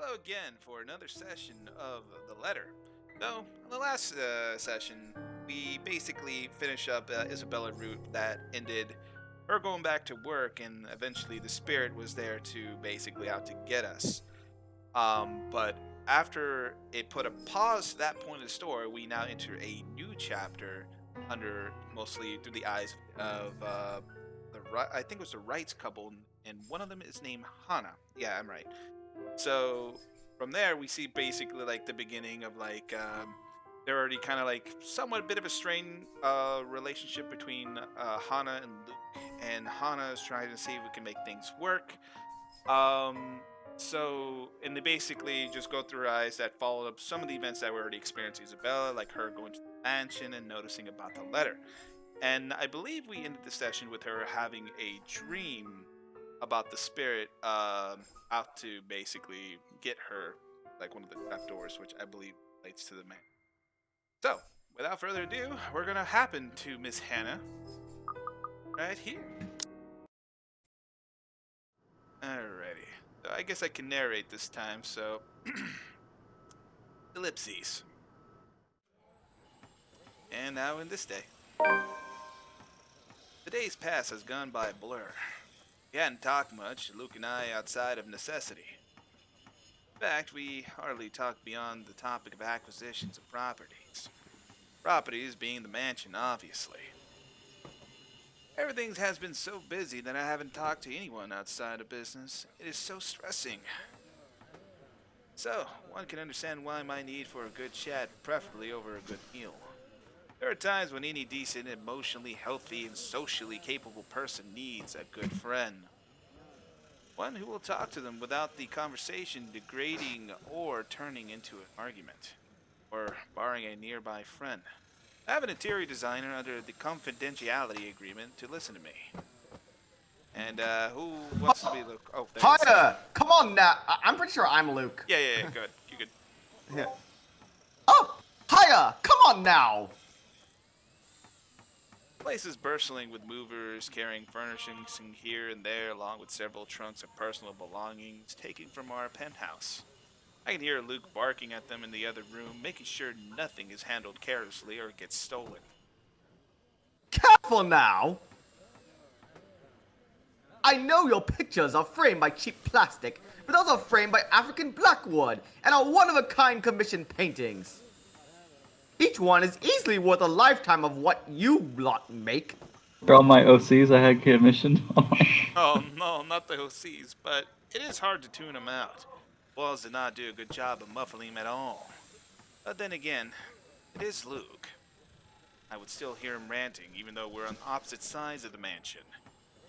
Hello again for another session of The Letter. So, in the last session, we basically finish up Isabella route that ended her going back to work, and eventually the spirit was there to basically out to get us. But after it put a pause to that point of the story, we now enter a new chapter under mostly through the eyes of I think it was the Wrights couple, and one of them is named Hanna. Yeah, I'm right. So from there, we see basically like the beginning of they're already kind of like somewhat a bit of a strained relationship between Hana and Luke, and Hana is trying to see if we can make things work. Um, and they basically just go through her eyes that followed up some of the events that we already experienced Isabella, like her going to the mansion and noticing about the letter. And I believe we ended the session with her having a dream about the spirit out to basically get her, like one of the trapdoors, which I believe relates to the man. So, without further ado, we're gonna happen to Miss Hannah right here. Alrighty. So I guess I can narrate this time. So, ellipses. And now in this day. The day's past has gone by a blur. We hadn't talked much, Luke and I, outside of necessity. In fact, we hardly talked beyond the topic of acquisitions of properties. Properties being the mansion, obviously. Everything has been so busy that I haven't talked to anyone outside of business. It is so stressing. So, one can understand why my need for a good chat, preferably over a good meal. There are times when any decent, emotionally healthy, and socially capable person needs a good friend. One who will talk to them without the conversation degrading or turning into an argument, or barring a nearby friend. I have an interior designer under the confidentiality agreement to listen to me. And who wants to be Luke? Oh, there it is. Hiya! Come on now. I'm pretty sure I'm Luke. Yeah, good. You good. Yeah. Oh! Hiya! Come on now! The place is bustling with movers carrying furnishings here and there, along with several trunks of personal belongings taken from our penthouse. I can hear Luke barking at them in the other room, making sure nothing is handled carelessly or gets stolen. Careful now! I know your pictures are framed by cheap plastic, but those are framed by African blackwood and are one-of-a-kind commissioned paintings. Each one is easily worth a lifetime of what you lot make. For all my OCs I had commissioned. Oh no, not the OCs, but it is hard to tune them out. Walls did not do a good job of muffling him at all. But then again, it is Luke. I would still hear him ranting, even though we're on opposite sides of the mansion.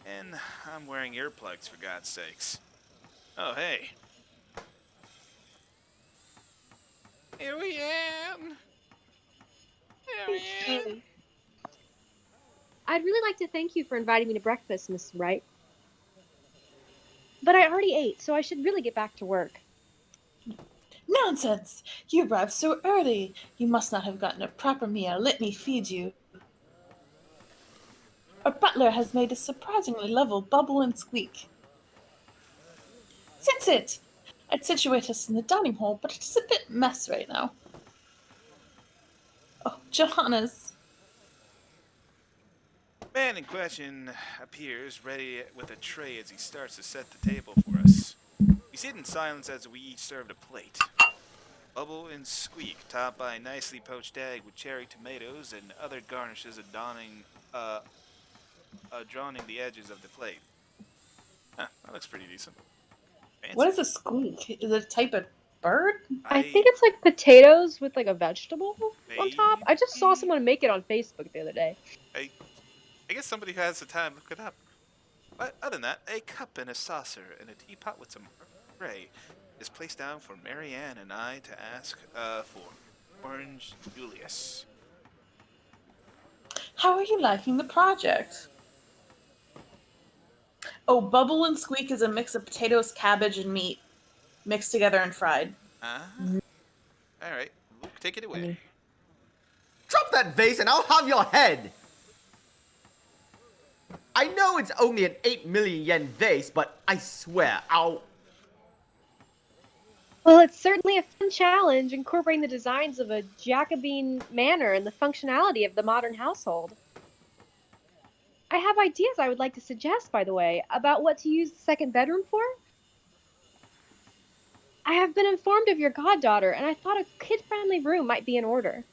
And I'm wearing earplugs, for God's sakes. Oh, hey. Here we am. Here we am. I'd really like to thank you for inviting me to breakfast, Miss Wright. But I already ate, so I should really get back to work. Nonsense! You arrived so early. You must not have gotten a proper meal. Let me feed you. Our butler has made a surprisingly level bubble and squeak. Sit! I'd situate us in the dining hall, but it's a bit mess right now. Oh, Johannes. Man in question appears ready with a tray as he starts to set the table for us. We sit in silence as we each served a plate. Bubble and squeak, topped by a nicely poached egg with cherry tomatoes and other garnishes adorning the edges of the plate. Huh, that looks pretty decent. Fancy. What is a squeak? Is it a type of bird? I think it's like potatoes with like a vegetable on top. I just saw Maybe. someone make it on Facebook the other day. I guess somebody who has the time look it up. But other than that, a cup and a saucer and a teapot with some tray is placed down for Marianne and I to ask for Orange Julius. How are you liking the project? Oh, bubble and squeak is a mix of potatoes, cabbage, and meat mixed together and fried. Alright, Luke, take it away. Drop that vase and I'll have your head! I know it's only an 8 million yen vase, but I swear, I'll... Well, it's certainly a fun challenge, incorporating the designs of a Jacobean manor and the functionality of the modern household. I have ideas I would like to suggest, by the way, about what to use the second bedroom for. I have been informed of your goddaughter, and I thought a kid-friendly room might be in order.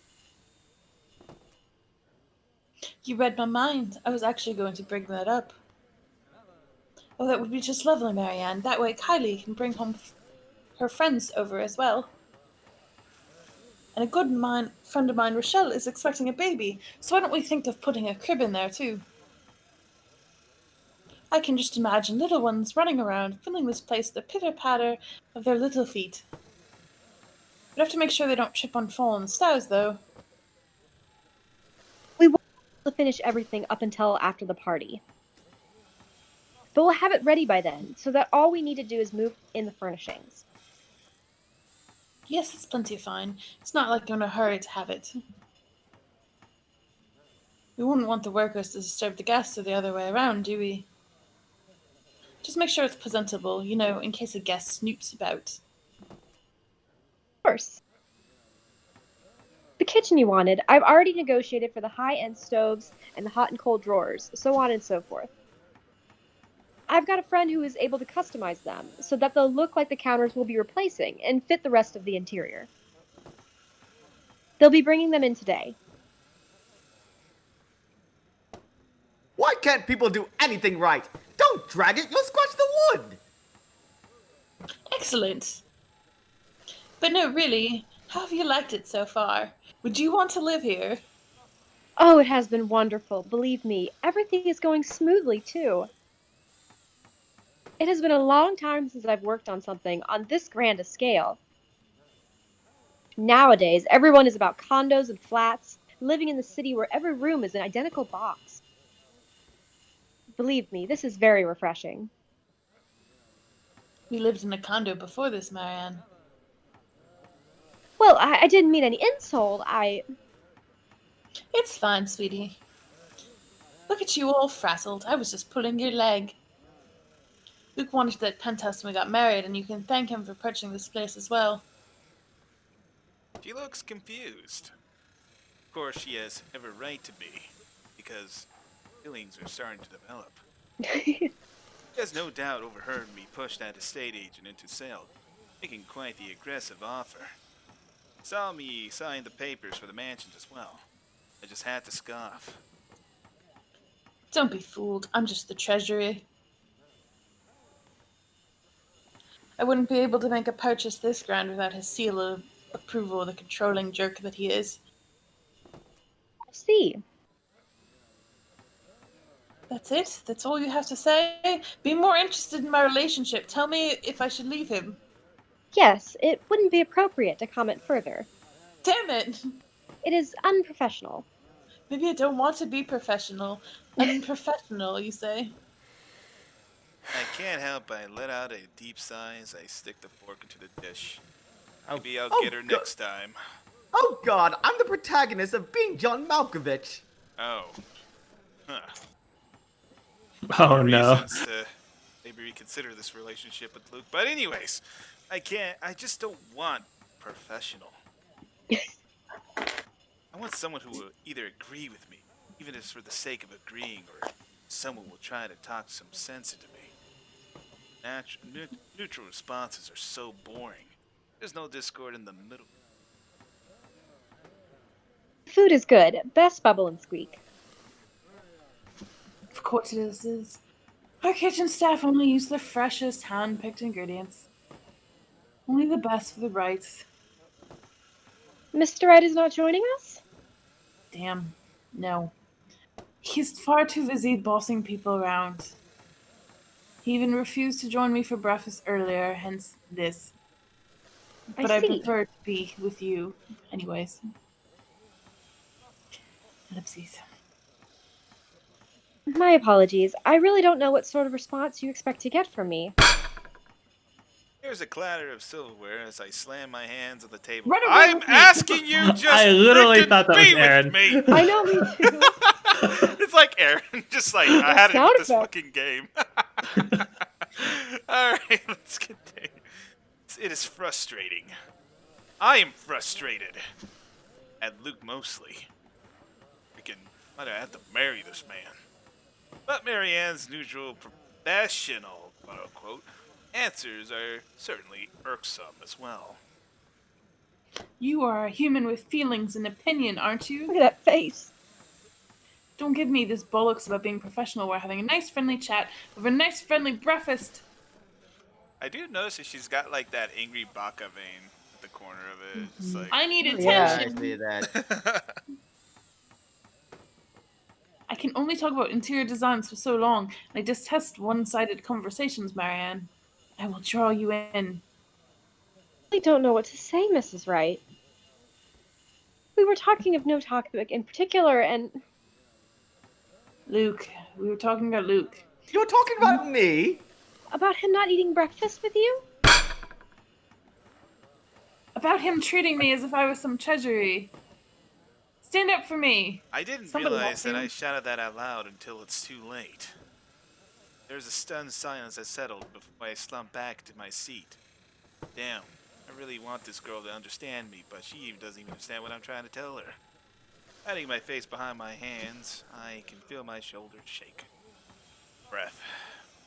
You read my mind. I was actually going to bring that up. Oh, that would be just lovely, Marianne. That way Kylie can bring home her friends over as well. And a friend of mine, Rochelle, is expecting a baby, so why don't we think of putting a crib in there too? I can just imagine little ones running around, filling this place with the pitter-patter of their little feet. We have to make sure they don't trip and fall on the stairs, though. We won't be able to finish everything up until after the party. But we'll have it ready by then, so that all we need to do is move in the furnishings. Yes, it's plenty fine. It's not like you're in a hurry to have it. We wouldn't want the workers to disturb the guests or the other way around, do we? Just make sure it's presentable, in case a guest snoops about. Of course. The kitchen you wanted, I've already negotiated for the high-end stoves and the hot and cold drawers, so on and so forth. I've got a friend who is able to customize them, so that they'll look like the counters we'll be replacing and fit the rest of the interior. They'll be bringing them in today. Why can't people do anything right? Don't drag it, you'll scratch the wood! Excellent! But no, really, how have you liked it so far? Would you want to live here? Oh, it has been wonderful. Believe me, everything is going smoothly, too. It has been a long time since I've worked on something on this grand a scale. Nowadays, everyone is about condos and flats, living in the city where every room is an identical box. Believe me, this is very refreshing. We lived in a condo before this, Marianne. Well, I didn't mean any insult. It's fine, sweetie. Look at you all frazzled. I was just pulling your leg. Luke wanted that penthouse when we got married, and you can thank him for purchasing this place as well. She looks confused. Of course, she has every right to be, because feelings are starting to develop. She has no doubt overheard me push that estate agent into sale, making quite the aggressive offer. Saw me sign the papers for the mansions as well. I just had to scoff. Don't be fooled. I'm just the treasury. I wouldn't be able to make a purchase this grand without his seal of approval, the controlling jerk that he is. I see. That's it? That's all you have to say? Be more interested in my relationship. Tell me if I should leave him. Yes, it wouldn't be appropriate to comment further. Damn it! It is unprofessional. Maybe I don't want to be professional. Unprofessional, you say? I can't help but let out a deep sigh as I stick the fork into the dish. Maybe I'll get her next time. Oh god, I'm the protagonist of Being John Malkovich! Oh. Huh. Oh no. Reasons to maybe reconsider this relationship with Luke. But anyways, I just don't want professional. I want someone who will either agree with me, even if it's for the sake of agreeing, or someone will try to talk some sense into me. Neutral responses are so boring. There's no discord in the middle. Food is good. Best bubble and squeak. Of course it is. Our kitchen staff only use the freshest hand-picked ingredients. Only the best for the rights. Mr. Wright is not joining us? Damn. No. He's far too busy bossing people around. He even refused to join me for breakfast earlier, hence this. But I prefer to be with you, anyways. Ellipses. My apologies. I really don't know what sort of response you expect to get from me. There's a clatter of silverware as I slam my hands on the table. Run away I'm with me. asking you just I literally frickin' thought that be was Aaron. with me. I know, me too. It's like Aaron, just like I had it sound with this effect. fucking game. All right, let's continue. it is frustrating. I am frustrated. And Luke mostly. Might have to marry this man. But Marianne's neutral, professional, quote-unquote, answers are certainly irksome as well. You are a human with feelings and opinion, aren't you? Look at that face. Don't give me this bollocks about being professional. We're having a nice friendly chat over a nice friendly breakfast. I do notice that she's got like that angry baka vein at the corner of it. Just like I need Yeah. attention. I see that. I can only talk about interior designs for so long. I detest one-sided conversations, Marianne. I will draw you in. I don't know what to say, Mrs. Wright. We were talking of no topic in particular, and Luke. We were talking about Luke. You're talking about me? about him not eating breakfast with you? About him treating me as if I was some treasury. Stand up for me. I didn't Somebody realize that walk in. I shouted that out loud until it's too late. There's a stunned silence that settled before I slumped back to my seat. Damn, I really want this girl to understand me, but she doesn't even understand what I'm trying to tell her. Hiding my face behind my hands, I can feel my shoulders shake. Breath.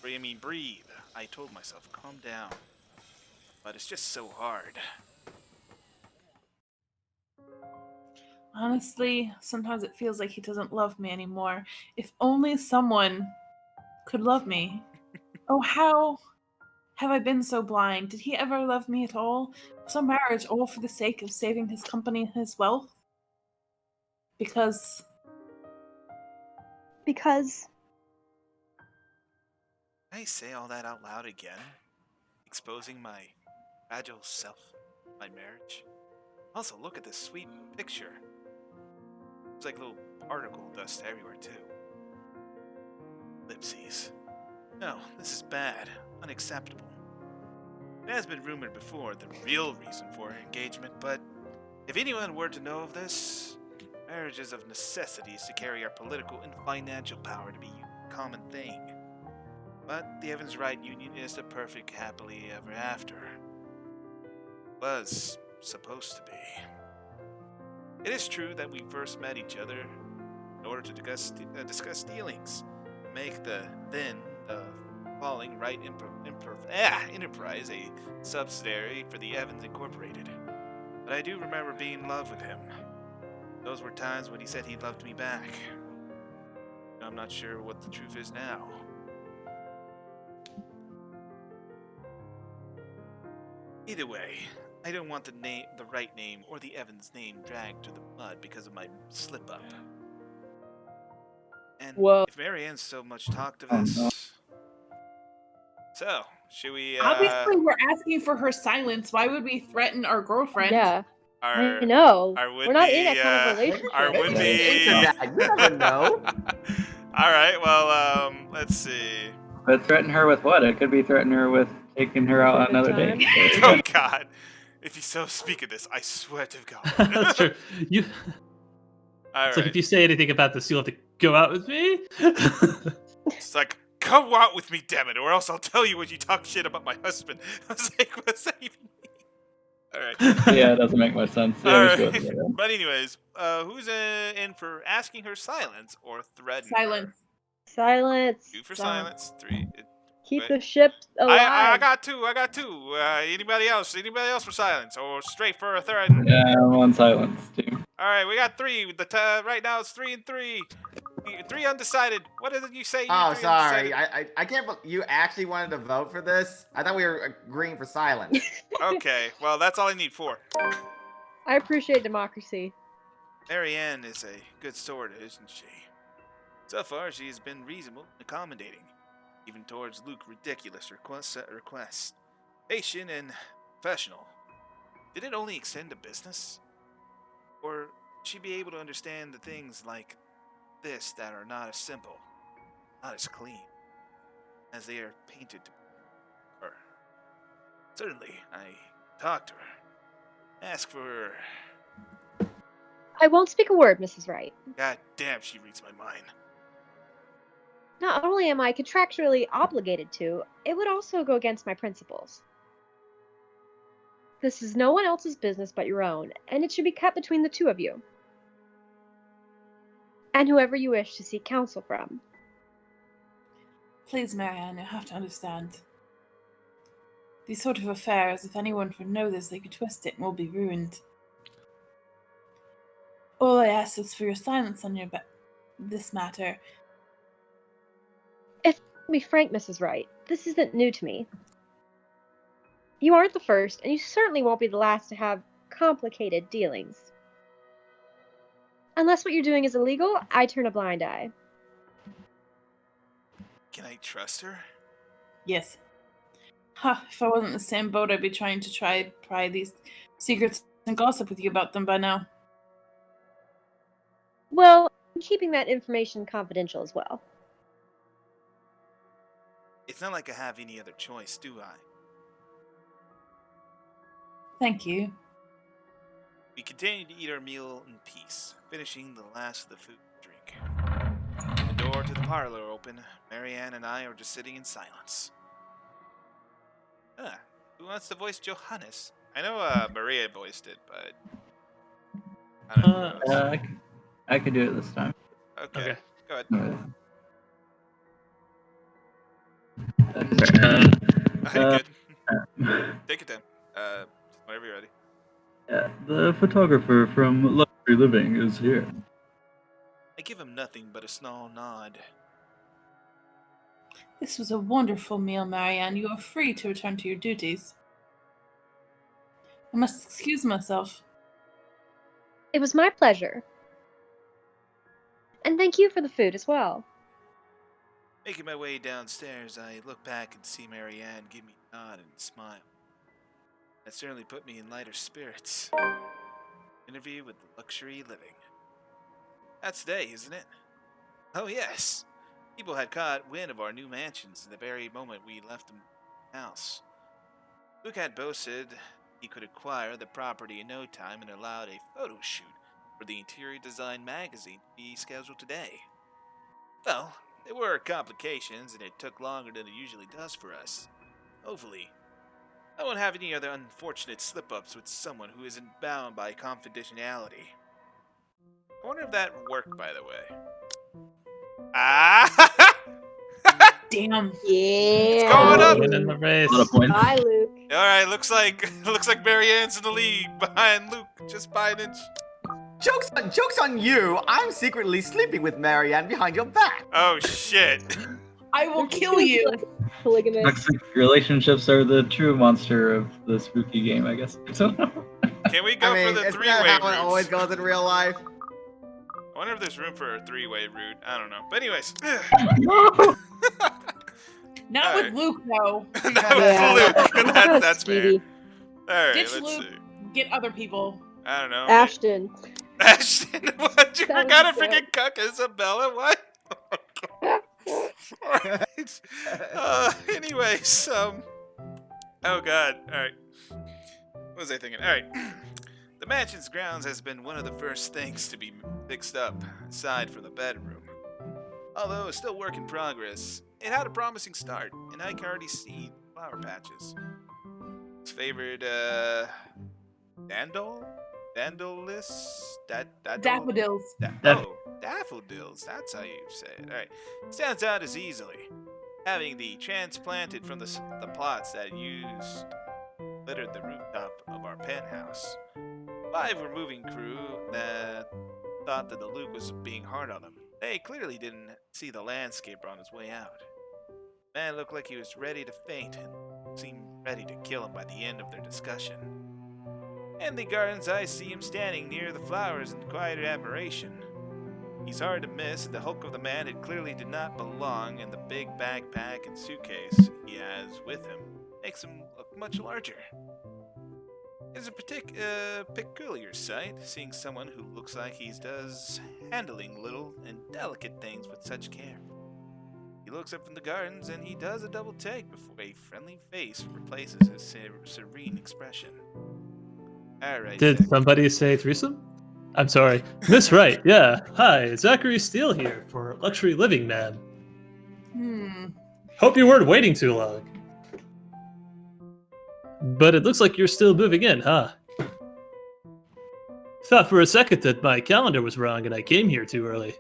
Breathe. I told myself, calm down. But it's just so hard. Honestly, sometimes it feels like he doesn't love me anymore. If only someone could love me. Oh, how have I been so blind? Did he ever love me at all? Was our marriage all for the sake of saving his company and his wealth? Because Because Can I say all that out loud again? Exposing my fragile self, my marriage? Also, look at this sweet picture. There's like little particle dust everywhere, too. Ellipses. No, this is bad. Unacceptable. It has been rumored before the real reason for her engagement, but if anyone were to know of this, marriage is of necessities to carry our political and financial power to be a common thing. But the Evans Wright union is the perfect happily ever after. Was supposed to be. It is true that we first met each other in order to discuss dealings, make the falling Wright Enterprise a subsidiary for the Evans Incorporated. But I do remember being in love with him. Those were times when he said he loved me back. I'm not sure what the truth is now. Either way, I don't want the right name or the Evans name dragged through the mud because of my slip-up. And Whoa. if Marianne's so much talked of Oh, this... no. So, should we, obviously we're asking for her silence. Why would we threaten our girlfriend? Yeah, our, I know. our would We're not be, in that kind of relationship. our would be... Into that, you never know. Alright, well, let's see. But threaten her with what? It could be threaten her with taking her out on another Time. date. Oh god. If you so speak of this, I swear to God. That's true. You. It's like if you say anything about this, you'll have to go out with me. It's like, come out with me, damn it, or else I'll tell you when you talk shit about my husband. I was like, what's that even mean? Alright. Yeah, it doesn't make much sense. Yeah, we Alright. should do that. But anyways, who's in for asking her silence or threatening Silence. her? Silence. 2 for silence, 3. Keep Wait. the ship alive. I got 2. Anybody else? Anybody else for silence or straight for a threat? Yeah, I'm on silence too. All right, we got 3. Right now it's 3 and 3. 3 undecided. What did you say? Oh, 3 sorry. undecided? I can't believe you actually wanted to vote for this? I thought we were agreeing for silence. Okay, well that's all I need 4. I appreciate democracy. Marianne is a good sort, isn't she? So far, she has been reasonable and accommodating, even towards Luke's ridiculous requests. Patient and professional. Did it only extend to business? Or would she be able to understand the things like this that are not as simple, not as clean, as they are painted to be? Or certainly, I talk to her, ask for her. I won't speak a word, Mrs. Wright. God damn, she reads my mind. Not only am I contractually obligated to, it would also go against my principles. This is no one else's business but your own, and it should be kept between the two of you. And whoever you wish to seek counsel from. Please, Marianne, you have to understand. These sort of affairs, if anyone could know this, they could twist it and we'll be ruined. All I ask is for your silence on this matter. If I'll be frank, Mrs. Wright, this isn't new to me. You aren't the first, and you certainly won't be the last to have complicated dealings. Unless what you're doing is illegal, I turn a blind eye. Can I trust her? Yes. Ha, if I wasn't in the same boat, I'd be trying to pry these secrets and gossip with you about them by now. Well, I'm keeping that information confidential as well. It's not like I have any other choice, do I? Thank you. We continue to eat our meal in peace, finishing the last of the food and drink. The door to the parlor open. Marianne and I are just sitting in silence. Who wants to voice Johannes? I know Maria voiced it, but I don't know. I could do it this time. Okay. Go ahead. Good. Take your time. Whenever you're ready. The photographer from Luxury Living is here. I give him nothing but a small nod. This was a wonderful meal, Marianne. You are free to return to your duties. I must excuse myself. It was my pleasure. And thank you for the food as well. Making my way downstairs, I look back and see Marianne give me a nod and smile. That certainly put me in lighter spirits. Interview with Luxury Living. That's today, isn't it? Oh yes. People had caught wind of our new mansions the very moment we left the house. Luke had boasted he could acquire the property in no time and allowed a photo shoot for the interior design magazine to be scheduled today. Well, there were complications and it took longer than it usually does for us. Hopefully, I won't have any other unfortunate slip-ups with someone who isn't bound by confidentiality. I wonder if that worked, by the way. Ah! Damn. Yeah. Going up. Winning the race. A lot of points. Bye, Luke. All right, looks like Marianne's in the lead behind Luke, just by an inch. Joke's on you! I'm secretly sleeping with Marianne behind your back! Oh shit! I will kill you. Polygamous. Toxic relationships are the true monster of the spooky game, I guess. I don't know. Can we go for the isn't three-way that how it route? always goes in real life? I wonder if there's room for a three-way route. I don't know. But anyways. No. Not All with right. Luke, though. That was Luke. That's fair. Speedy. All right, Ditch let's Luke. see. Get other people. I don't know. Ashton. Ashton, what? You That forgot was to freaking cuck Isabella? What? Alright. Anyways, oh god. Alright. What was I thinking? Alright. The mansion's grounds has been one of the first things to be fixed up, aside from the bedroom. Although it's still work in progress, it had a promising start, and I can already see flower patches. Its favored, Daffodils. Daffodils. That's how you say it. All right. Stands out as easily. Having the transplanted from the plots that used littered the rooftop of our penthouse. 5 removing crew that thought that the Luke was being hard on them. They clearly didn't see the landscaper on his way out. Man looked like he was ready to faint and seemed ready to kill him by the end of their discussion. In the gardens, I see him standing near the flowers in quiet admiration. He's hard to miss, and the hulk of the man it clearly did not belong in the big backpack and suitcase he has with him. Makes him look much larger. It's a peculiar sight, seeing someone who looks like he does handling little and delicate things with such care. He looks up from the gardens, and he does a double take before a friendly face replaces his serene expression. Alright, Did Zach. somebody say threesome? I'm sorry. Miss Wright, yeah. Hi, Zachary Steele here for Luxury Living Man. Hope you weren't waiting too long. But it looks like you're still moving in, huh? Thought for a second that my calendar was wrong and I came here too early.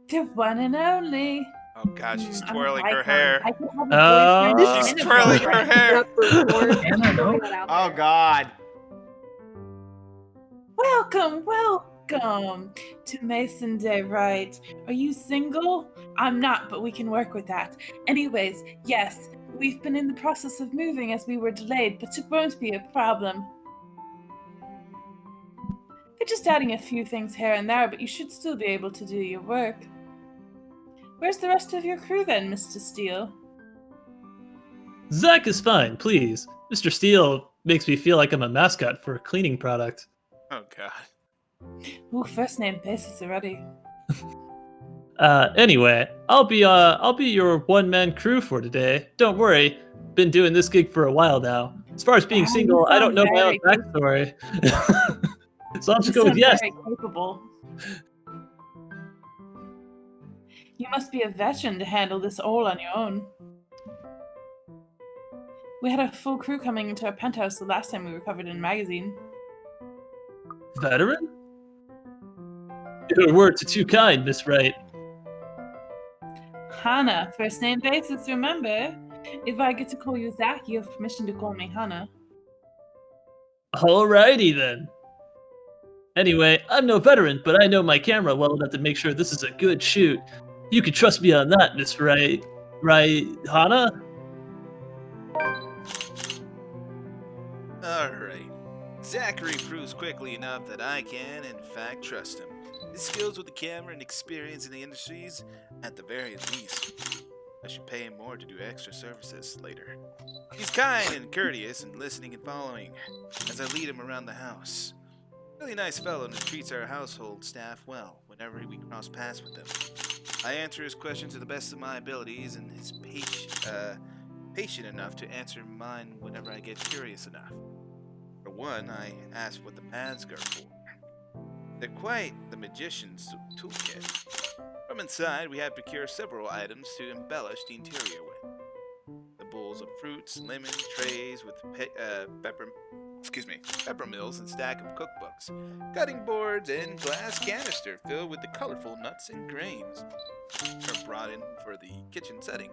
The one and only. Oh God, she's I'm twirling an her icon. hair. I could have a boyfriend. She's and a twirling her girlfriend. hair. Hanna, no. Oh God. Welcome to Mason Day, right? Are you single? I'm not, but we can work with that. Anyways, yes, we've been in the process of moving as we were delayed, but it won't be a problem. They're just adding a few things here and there, but you should still be able to do your work. Where's the rest of your crew then, Mr. Steele? Zach is fine, please. Mr. Steele makes me feel like I'm a mascot for a cleaning product. Oh God. Ooh, first name basis already. Anyway, I'll be your one-man crew for today. Don't worry, been doing this gig for a while now. As far as being Wow, you single, I don't sound know my own very backstory. So I'll just You go with sound yes. very capable. You must be a veteran to handle this all on your own. We had a full crew coming into our penthouse the last time we were covered in a magazine. Veteran? Your words are too kind, Miss Wright. Hanna, first name basis, remember? If I get to call you Zach, you have permission to call me Hanna. Alrighty then. Anyway, I'm no veteran, but I know my camera well enough to make sure this is a good shoot. You can trust me on that, Miss Wright. Right, Hanna? Alright. Zachary proves quickly enough that I can, in fact, trust him. His skills with the camera and experience in the industries, at the very least. I should pay him more to do extra services later. He's kind and courteous and listening and following as I lead him around the house. Really nice fellow and treats our household staff well whenever we cross paths with them. I answer his questions to the best of my abilities and is patient enough to answer mine whenever I get curious enough. For one, I ask what the paths are for. They're quite the magician's toolkit. From inside, we have procured several items to embellish the interior with. The bowls of fruits, lemon trays with pepper mills and stack of cookbooks, cutting boards, and glass canister filled with the colorful nuts and grains are brought in for the kitchen setting.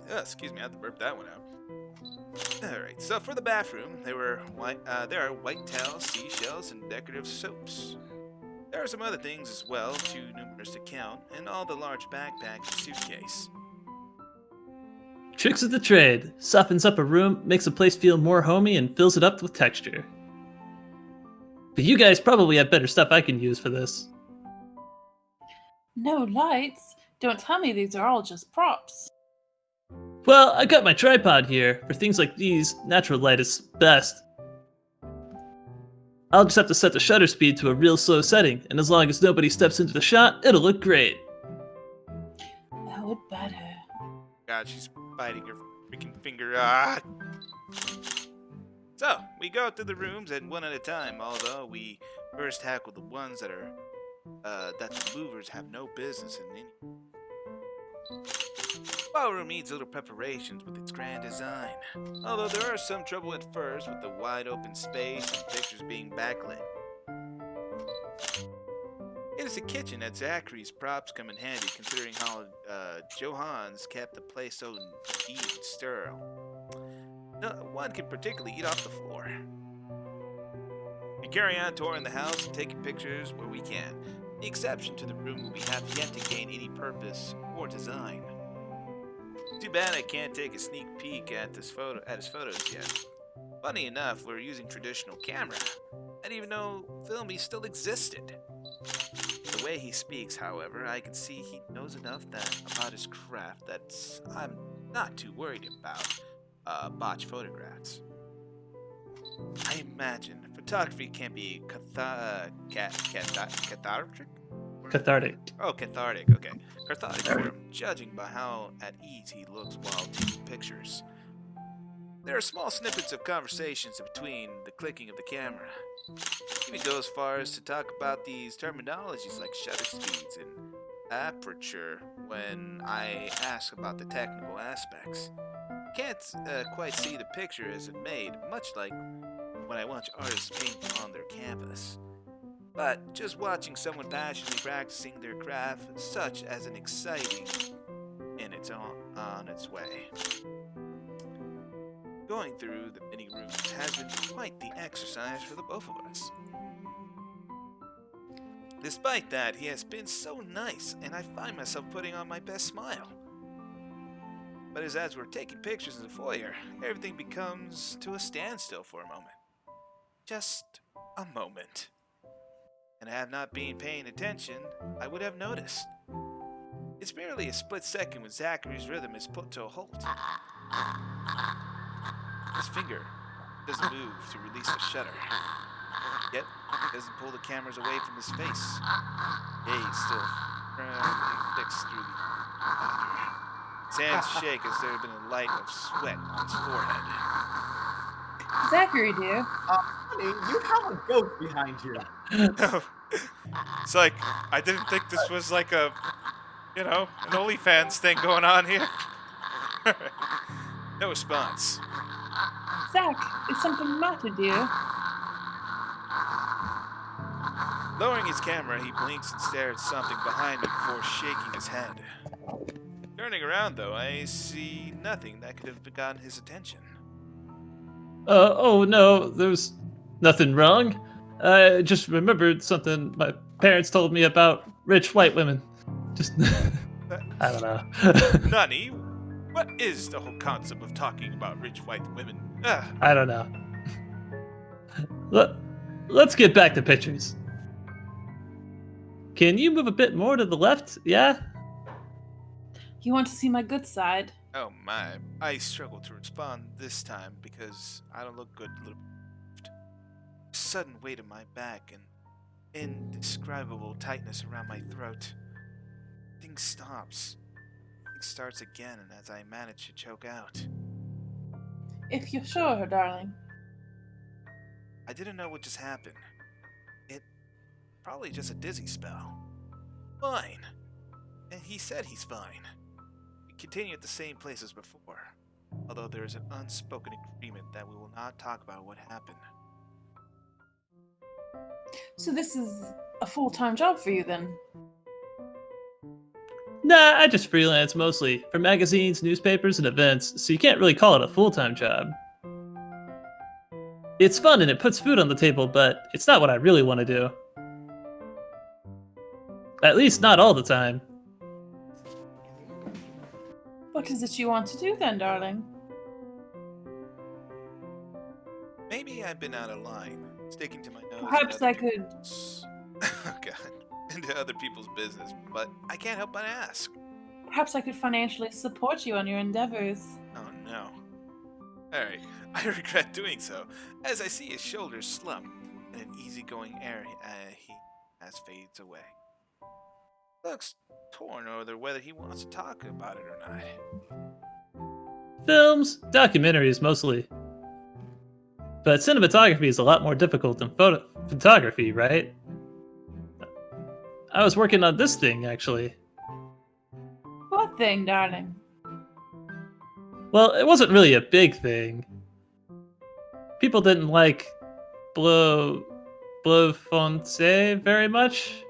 Excuse me, I have to burp that one out. Alright, so for the bathroom, there are white towels, seashells, and decorative soaps. There are some other things as well, too numerous to count, and all the large backpack and suitcase. Tricks of the trade. Softens up a room, makes a place feel more homey, and fills it up with texture. But you guys probably have better stuff I can use for this. No lights? Don't tell me these are all just props. Well, I got my tripod here. For things like these, natural light is best. I'll just have to set the shutter speed to a real slow setting, and as long as nobody steps into the shot, it'll look great. That would better. God, she's biting her freaking finger. Ah! So, we go through the rooms and one at a time, although we first tackle the ones that the movers have no business in any. Ballroom needs little preparations with its grand design, although there are some trouble at first with the wide open space and pictures being backlit. It is a kitchen that Zachary's props come in handy, considering how Johann's kept the place so neat and sterile. No one can particularly eat off the floor. We carry on touring the house and taking pictures where we can, the exception to the room we have yet to gain any purpose or design. Too bad I can't take a sneak peek at his photos yet. Funny enough, we're using traditional camera. I didn't even know filming still existed. The way he speaks, however, I can see he knows enough about his craft that I'm not too worried about botched photographs. I imagine photography can be cathartic? Cathartic. Oh, cathartic, okay. Cathartic for him, judging by how at ease he looks while taking pictures. There are small snippets of conversations between the clicking of the camera. Even go as far as to talk about these terminologies like shutter speeds and aperture when I ask about the technical aspects. Can't quite see the picture as it made, much like when I watch artists paint on their canvas. But just watching someone passionately practicing their craft, such as an exciting in its on its way. Going through the mini rooms has been quite the exercise for the both of us. Despite that, he has been so nice, and I find myself putting on my best smile. But as we're taking pictures in the foyer, everything becomes to a standstill for a moment. Just a moment. And had I not been paying attention, I would have noticed. It's barely a split second when Zachary's rhythm is put to a halt. His finger doesn't move to release the shutter. Yet, he doesn't pull the cameras away from his face. Gaze still firmly fixed through the monitor. His hands shake as there had been a light of sweat on his forehead. Zachary, dear. Honey, you have a ghost behind you. It's like, I didn't think this was like a, an OnlyFans thing going on here. No response. Zach, is something the matter, dear? Lowering his camera, he blinks and stares at something behind me before shaking his head. Turning around, though, I see nothing that could have gotten his attention. Oh no, there's nothing wrong. I just remembered something my parents told me about rich white women. Just, I don't know. Nani, what is the whole concept of talking about rich white women? I don't know. Let's get back to pictures. Can you move a bit more to the left? Yeah? You want to see my good side? Oh my, I struggle to respond this time because I don't look good. A sudden weight in my back and indescribable tightness around my throat. Things stops. Things starts again, and as I manage to choke out. If you're sure, darling. I didn't know what just happened. It probably just a dizzy spell. Fine. And he said he's fine. We continue at the same place as before, although there is an unspoken agreement that we will not talk about what happened. So this is a full-time job for you, then? Nah, I just freelance mostly for magazines, newspapers, and events, so you can't really call it a full-time job. It's fun and it puts food on the table, but it's not what I really want to do. At least not all the time. What is it you want to do, then, darling? Maybe I've been out of line, sticking to my nose. Perhaps I could... Oh God, into other people's business, but I can't help but ask. Perhaps I could financially support you on your endeavors. Oh no. Alright, I regret doing so, as I see his shoulders slump, and an easygoing air he has fades away. Looks torn over whether he wants to talk about it or not. Films, documentaries mostly. But cinematography is a lot more difficult than photography, right? I was working on this thing, actually. What thing, darling? Well, it wasn't really a big thing. People didn't like Bleu Fonce very much.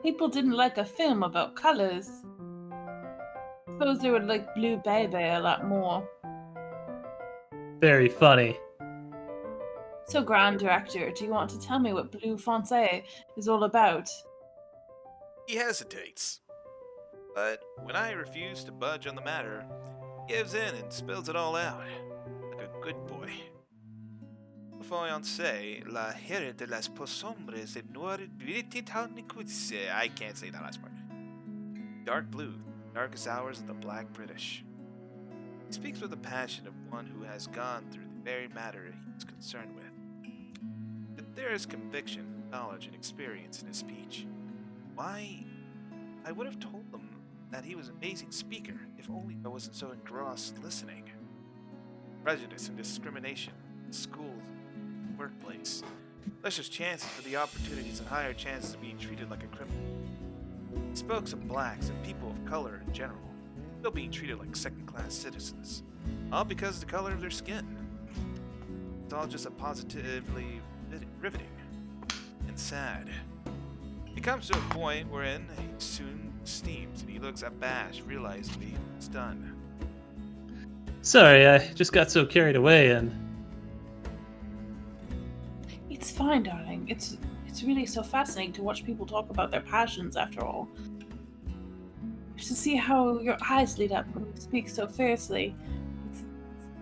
People didn't like a film about colors. Suppose they would like Blue Baby a lot more. Very funny. So, Grand Director, do you want to tell me what Blue Fonce is all about? He hesitates. But when I refuse to budge on the matter, he gives in and spills it all out, like a good boy. Fiancé, la hera de las posombres de I can't say that last part. Dark blue, darkest hours of the Black British. He speaks with the passion of one who has gone through the very matter he is concerned with. But there is conviction, knowledge, and experience in his speech. Why, I would have told them that he was an amazing speaker if only I wasn't so engrossed listening. Prejudice and discrimination, schools, workplace, lesser chances for the opportunities and higher chances of being treated like a criminal. He spoke of blacks and people of color in general, still being treated like second-class citizens, all because of the color of their skin. It's all just a positively riveting and sad. It comes to a point wherein he soon steams and he looks abashed, realizing it's done. Sorry, I just got so carried away and... It's fine, darling. It's really so fascinating to watch people talk about their passions, after all. Just to see how your eyes light up when you speak so fiercely.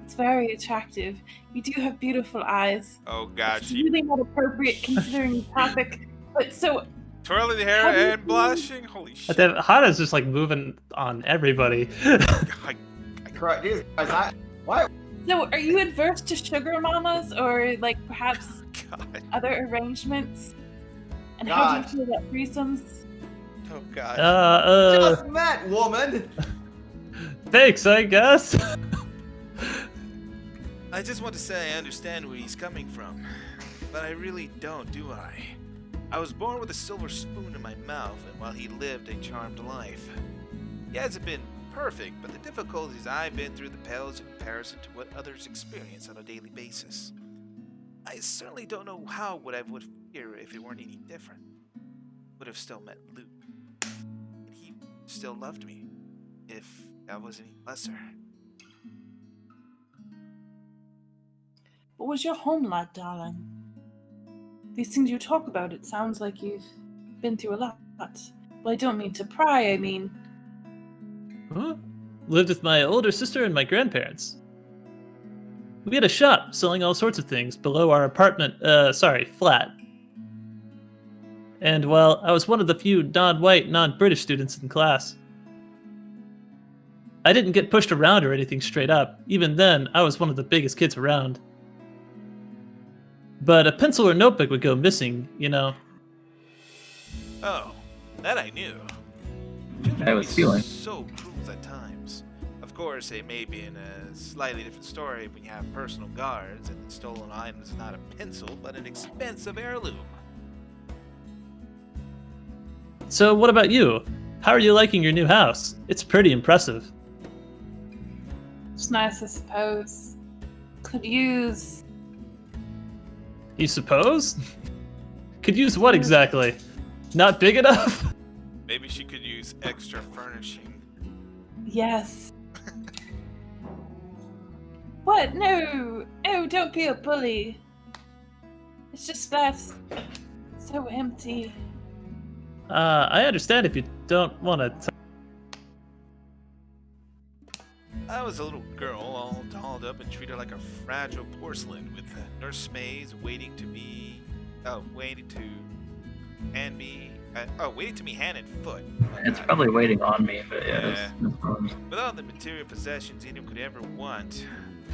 It's very attractive. You do have beautiful eyes. Oh God, It's really not appropriate considering the topic, but so... twirling the How do hair you and blushing. Holy shit! Hanna's just like moving on everybody. I, Correct. These guys, why? So, are you adverse to sugar mamas, or like perhaps God. other arrangements? And how do you God. feel about threesomes? Oh God. Just met, woman. Thanks, I guess. I just want to say I understand where he's coming from, but I really don't, do I? I was born with a silver spoon in my mouth, and while he lived a charmed life. He hasn't been perfect, but the difficulties I've been through pales in comparison to what others experience on a daily basis. I certainly don't know how what I would fear if it weren't any different. Would have still met Luke, and he still loved me, if I was any lesser. What was your home like, darling? These things you talk about, it sounds like you've been through a lot. Well, I don't mean to pry, I mean... Huh? Lived with my older sister and my grandparents. We had a shop selling all sorts of things below our flat. And well, I was one of the few non-white, non-British students in class. I didn't get pushed around or anything straight up. Even then, I was one of the biggest kids around. But a pencil or notebook would go missing, you know. Oh, that I knew. I was feeling. So cruel at times. Of course, it may be in a slightly different story when you have personal guards and the stolen item is not a pencil, but an expensive heirloom. So what about you? How are you liking your new house? It's pretty impressive. It's nice, I suppose. Could use... You suppose? Could use what exactly? Not big enough? Maybe she could use extra furnishing. Yes. What? No! Oh, don't be a bully. It's just that... so empty. I understand if you don't want to... I was a little girl, all dolled up and treated like a fragile porcelain, with nursemaids waiting to be hand and foot. It's probably waiting on me, but yeah. Yeah. It's fun. With all the material possessions anyone could ever want,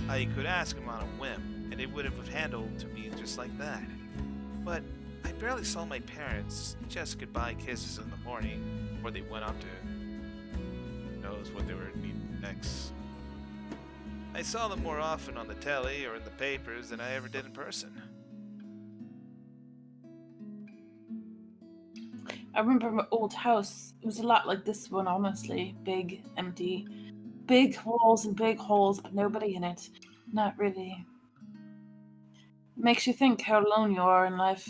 I could ask him on a whim, and they would have handled to me just like that. But I barely saw my parents, just goodbye kisses in the morning, before they went off to who knows what they were needing next. I saw them more often on the telly or in the papers than I ever did in person. I remember my old house. It was a lot like this one, honestly. Big, empty. Big walls and big holes, but nobody in it. Not really. Makes you think how alone you are in life.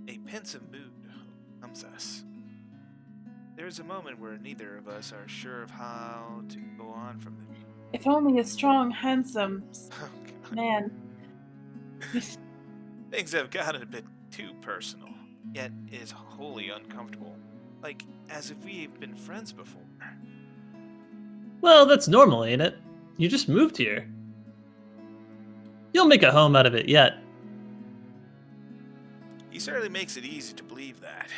A pensive mood comes us. There is a moment where neither of us are sure of how to go on from it. If only a strong, handsome Oh, God. man. Things have gotten a bit too personal, yet is wholly uncomfortable. Like, as if we've been friends before. Well, that's normal, ain't it? You just moved here. You'll make a home out of it yet. He certainly makes it easy to believe that.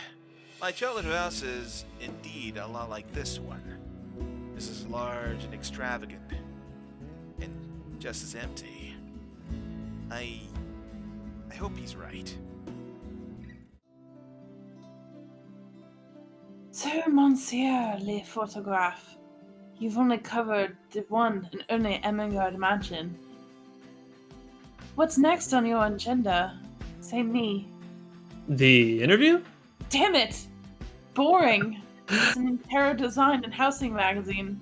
My childhood house is indeed a lot like this one. This is large and extravagant, and just as empty. I hope he's right. So, Monsieur le Photographe, you've only covered the one and only Emingard mansion. What's next on your agenda? Say me. The interview? Damn it! boring. It's an interior design and housing magazine.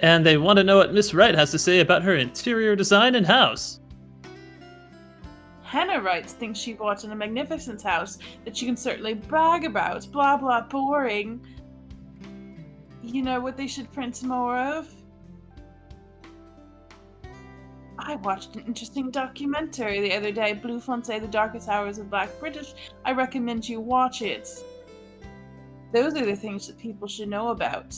And they want to know what Miss Wright has to say about her interior design and house. Hanna Wright thinks she bought in a magnificent house that she can certainly brag about. Blah blah boring. You know what they should print more of? I watched an interesting documentary the other day, Blue Fontaine, The Darkest Hours of Black British. I recommend you watch it. Those are the things that people should know about.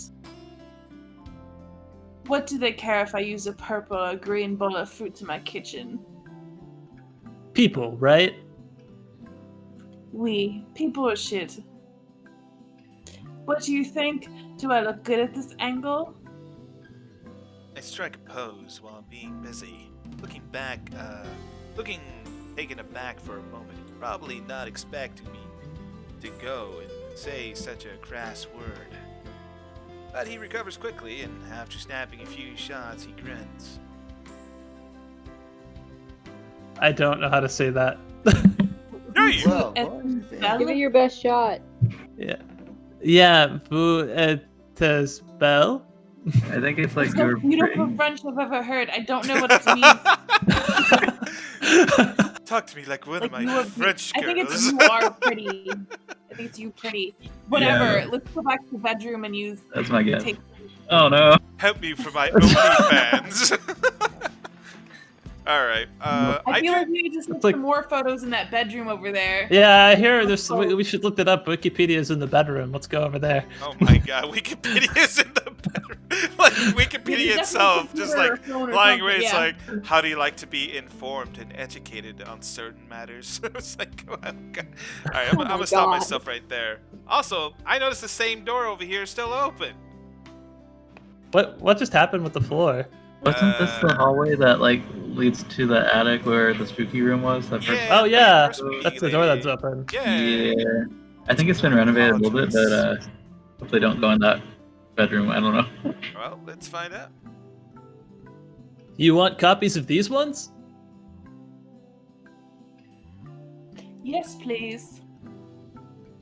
What do they care if I use a purple or green bowl of fruit in my kitchen? People, right? People are shit. What do you think? Do I look good at this angle? I strike a pose while being busy, looking taken aback for a moment, probably not expecting me to go and say such a crass word. But he recovers quickly, and after snapping a few shots, he grins. I don't know how to say that. No, you! Well, Give it your best shot. Yeah, vous êtes belle? I think it's like It's the you're most beautiful pretty. French I've ever heard. I don't know what it means. Talk to me like one of Like, you my are French I girls. think it's you are pretty. I think it's you pretty. Whatever. Yeah. Let's go back to the bedroom and use That's my guess. take. Oh no. Help me for my OnlyFans. All right. I feel like we need to see like- some more photos in that bedroom over there. Yeah, I hear we should look that up. Wikipedia's in the bedroom. Let's go over there. Oh my God, Wikipedia's in the bedroom. Like Wikipedia Maybe itself, definitely just computer or like phone or lying away. something, It's yeah. like, how do you like to be informed and educated on certain matters? It's like, oh God. All right, I'm Oh my gonna stop God. myself right there. Also, I noticed the same door over here is still open. What just happened with the floor? Wasn't this the hallway that like leads to the attic where the spooky room was? That first. Yeah, Oh yeah, first meeting that's the door they- that's open. Yeah. Yeah. I think it's been renovated a little bit, but hope they don't go in that bedroom. I don't know. Well, let's find out. You want copies of these ones? Yes, please.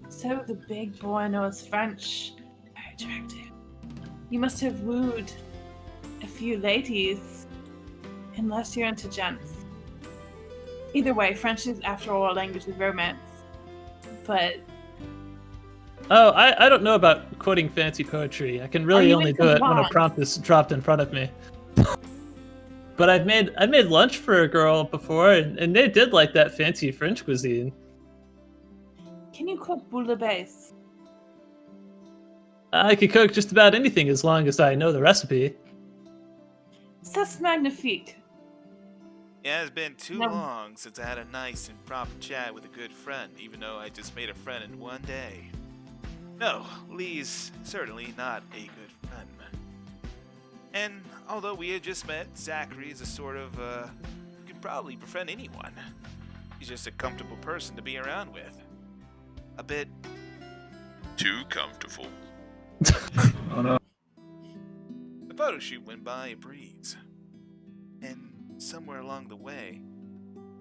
So the big boy knows French. Very attractive. You must have wooed a few ladies, unless you're into gents. Either way, French is, after all, a language of romance. But Oh, I don't know about quoting fancy poetry. I can really you only into do it when a blondes? prompt is dropped in front of me. But I've made lunch for a girl before, and they did like that fancy French cuisine. can you cook bouillabaisse? I could cook just about anything as long as I know the recipe. C'est magnifique. Yeah, it's been too No. long since I had a nice and proper chat with a good friend, even though I just made a friend in one day. No, Lee's certainly not a good friend. And although we had just met, Zachary is a sort of, could probably befriend anyone. He's just a comfortable person to be around with. A bit too comfortable. Oh no. The photo shoot went by a breeze. And somewhere along the way,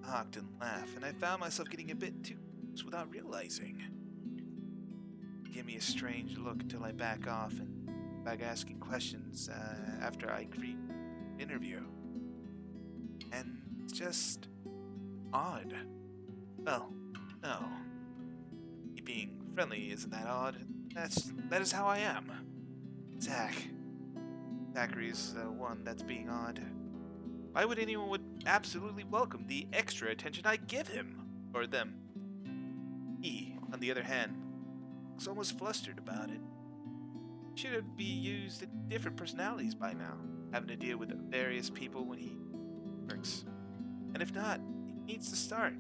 I honked and laughed, and I found myself getting a bit too close without realizing. Give me a strange look until I back off and back asking questions after I agree to interview. And it's just odd. Well, no. Me being friendly isn't that odd. That is how I am. Zachary's the one that's being odd. Why would anyone would absolutely welcome the extra attention I give him or them? He, on the other hand, looks almost flustered about it. Should be used to different personalities by now, having to deal with various people when he works. And if not, he needs to start.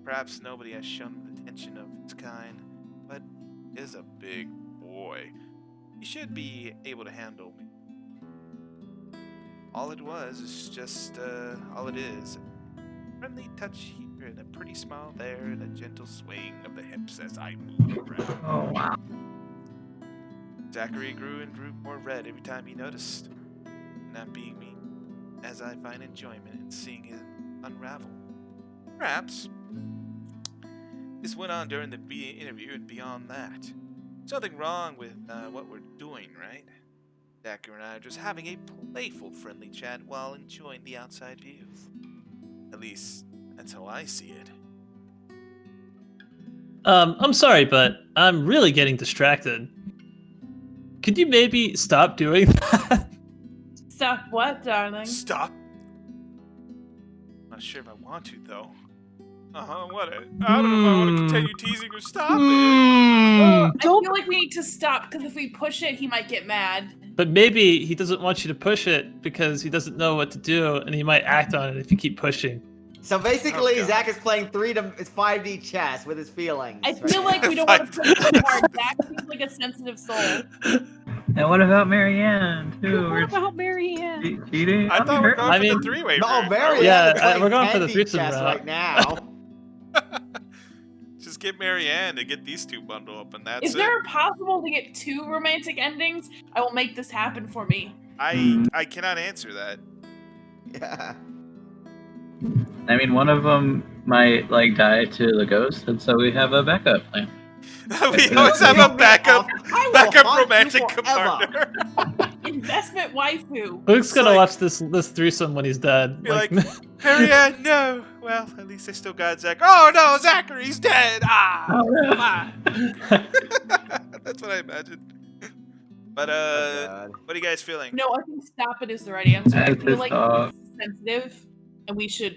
Perhaps nobody has shown him the attention of his kind, but he is a big boy. He should be able to handle me. All it is. A friendly touch here and a pretty smile there and a gentle swing of the hips as I move around. Oh wow. Zachary grew and grew more red every time he noticed. Not being me, as I find enjoyment in seeing him unravel. Perhaps This went on during the interview and beyond that. There's nothing wrong with what we're doing, right? Decker and I are just having a playful, friendly chat while enjoying the outside view. At least, that's how I see it. I'm sorry, but I'm really getting distracted. Could you maybe stop doing that? Stop what, darling? Stop. Not sure if I want to, though. What? I don't know if I want to continue teasing or stop it. I feel like we need to stop, because if we push it, he might get mad. But maybe he doesn't want you to push it because he doesn't know what to do, and he might act on it if you keep pushing. So basically, God. Zach is playing 5D chess with his feelings. I feel like we don't want to push it too hard. Zach seems like a sensitive soul. And what about Marianne, too? What about Marianne? Cheating? I thought we were going I for mean- the three-way No, route. Marianne Yeah, is playing we're going for the 10D threesome chess route. right now. Just get Marianne to get these two bundled up, and that's Is it. there possible to get 2 romantic endings? I will make this happen for me. I cannot answer that. Yeah. I mean, one of them might, die to the ghost, and so we have a backup plan. We always have a backup I will haunt you romantic forever. partner. Investment waifu. Luke's gonna like- watch this threesome when he's dead. Be like, Marianne, no. Well, at least I still got Zach. Oh no, Zachary's dead. Ah, come on. That's what I imagined. But God. what are you guys feeling? No, I think stop it is the right answer. I That's feel like off. this is sensitive, and we should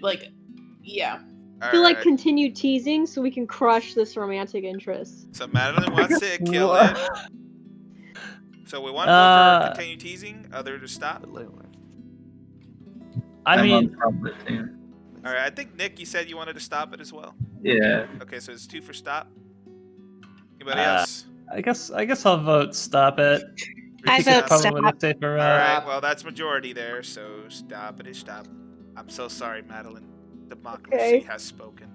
yeah. I feel like Alright. continue teasing so we can crush this romantic interest. So Madeline wants to kill What? it. So we want to go for continue teasing, other to stop. I I'm mean, on top of it, too. All right, I think Nick, you said you wanted to stop it as well. Yeah. Okay, so it's 2 for stop. Anybody Uh, else? I guess I'll vote stop it. I think it's vote probably stop. the safer All route. right, well that's majority there, so stop it is stop. I'm so sorry, Madeline. Democracy Okay. has spoken.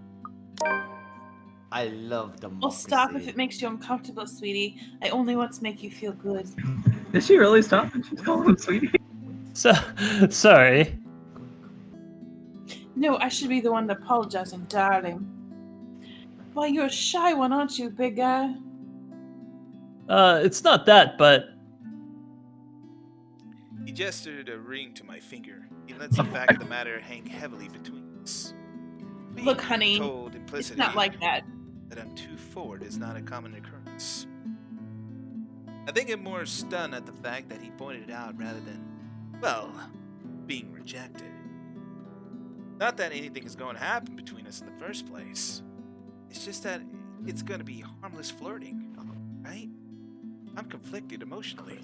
I love democracy. Well, stop if it makes you uncomfortable, sweetie. I only want to make you feel good. Did she really stop? And she's calling him sweetie? So, sorry. No, I should be the one apologizing, darling. Why, you're a shy one, aren't you, big guy? It's not that, but He gestured a ring to my finger. He lets the fact of the matter hang heavily between us. Being Look, honey, told It's implicitly not like that. that I'm too forward is not a common occurrence. I think I'm more stunned at the fact that he pointed it out rather than, well, being rejected. Not that anything is going to happen between us in the first place. It's just that it's going to be harmless flirting, right? I'm conflicted emotionally.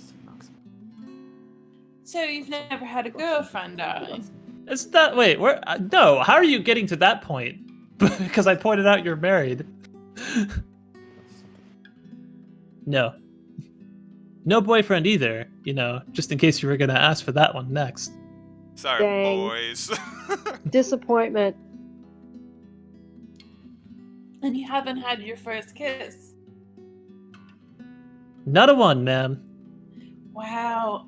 So you've never had a girlfriend, darling? it's not. Wait, where? No. How are you getting to that point? Because I pointed out you're married. No. No boyfriend either. Just in case you were gonna ask for that one next. Sorry, Dang. boys. Disappointment. And you haven't had your first kiss? Not a one, ma'am. Wow,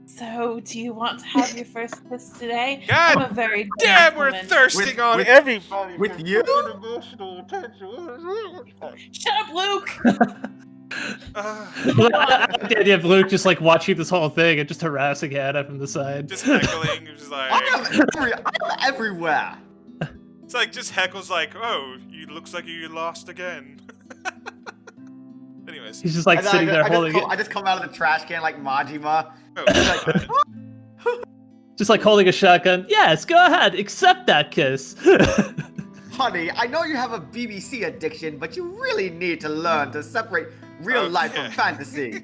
so do you want to have your first kiss today? God I'm a very Damn, dense we're woman. thirsting on with- everybody. with for you? fucking emotional attention. Shut up, Luke! I like the idea of Luke just watching this whole thing and just harassing Hanna from the side. Just heckling, just like I'm everywhere. it's like just heckles like, oh, you looks like you lost again. Anyways, He's just And then sitting there holding it, I just come out of the trash can like Majima. oh, Like, God. just holding a shotgun. Yes, go ahead, accept that kiss. honey, I know you have a BBC addiction, but you really need to learn to separate real life from Okay. fantasy.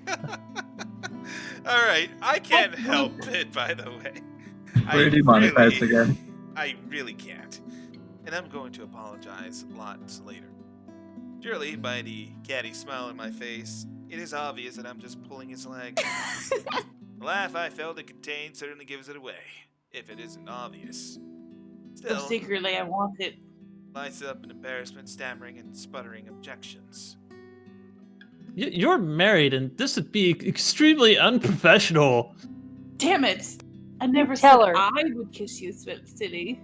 All right, I can't help it. By the way, We're demonetized again. I really can't, and I'm going to apologize lots later. Surely, by the catty smile on my face, it is obvious that I'm just pulling his leg. The laugh I failed to contain certainly gives it away, if it isn't obvious. So Still, secretly, I want it. lights up in embarrassment, stammering and sputtering objections. You're married, and this would be extremely unprofessional. Damn it! I never Tell said her. I would kiss you, City.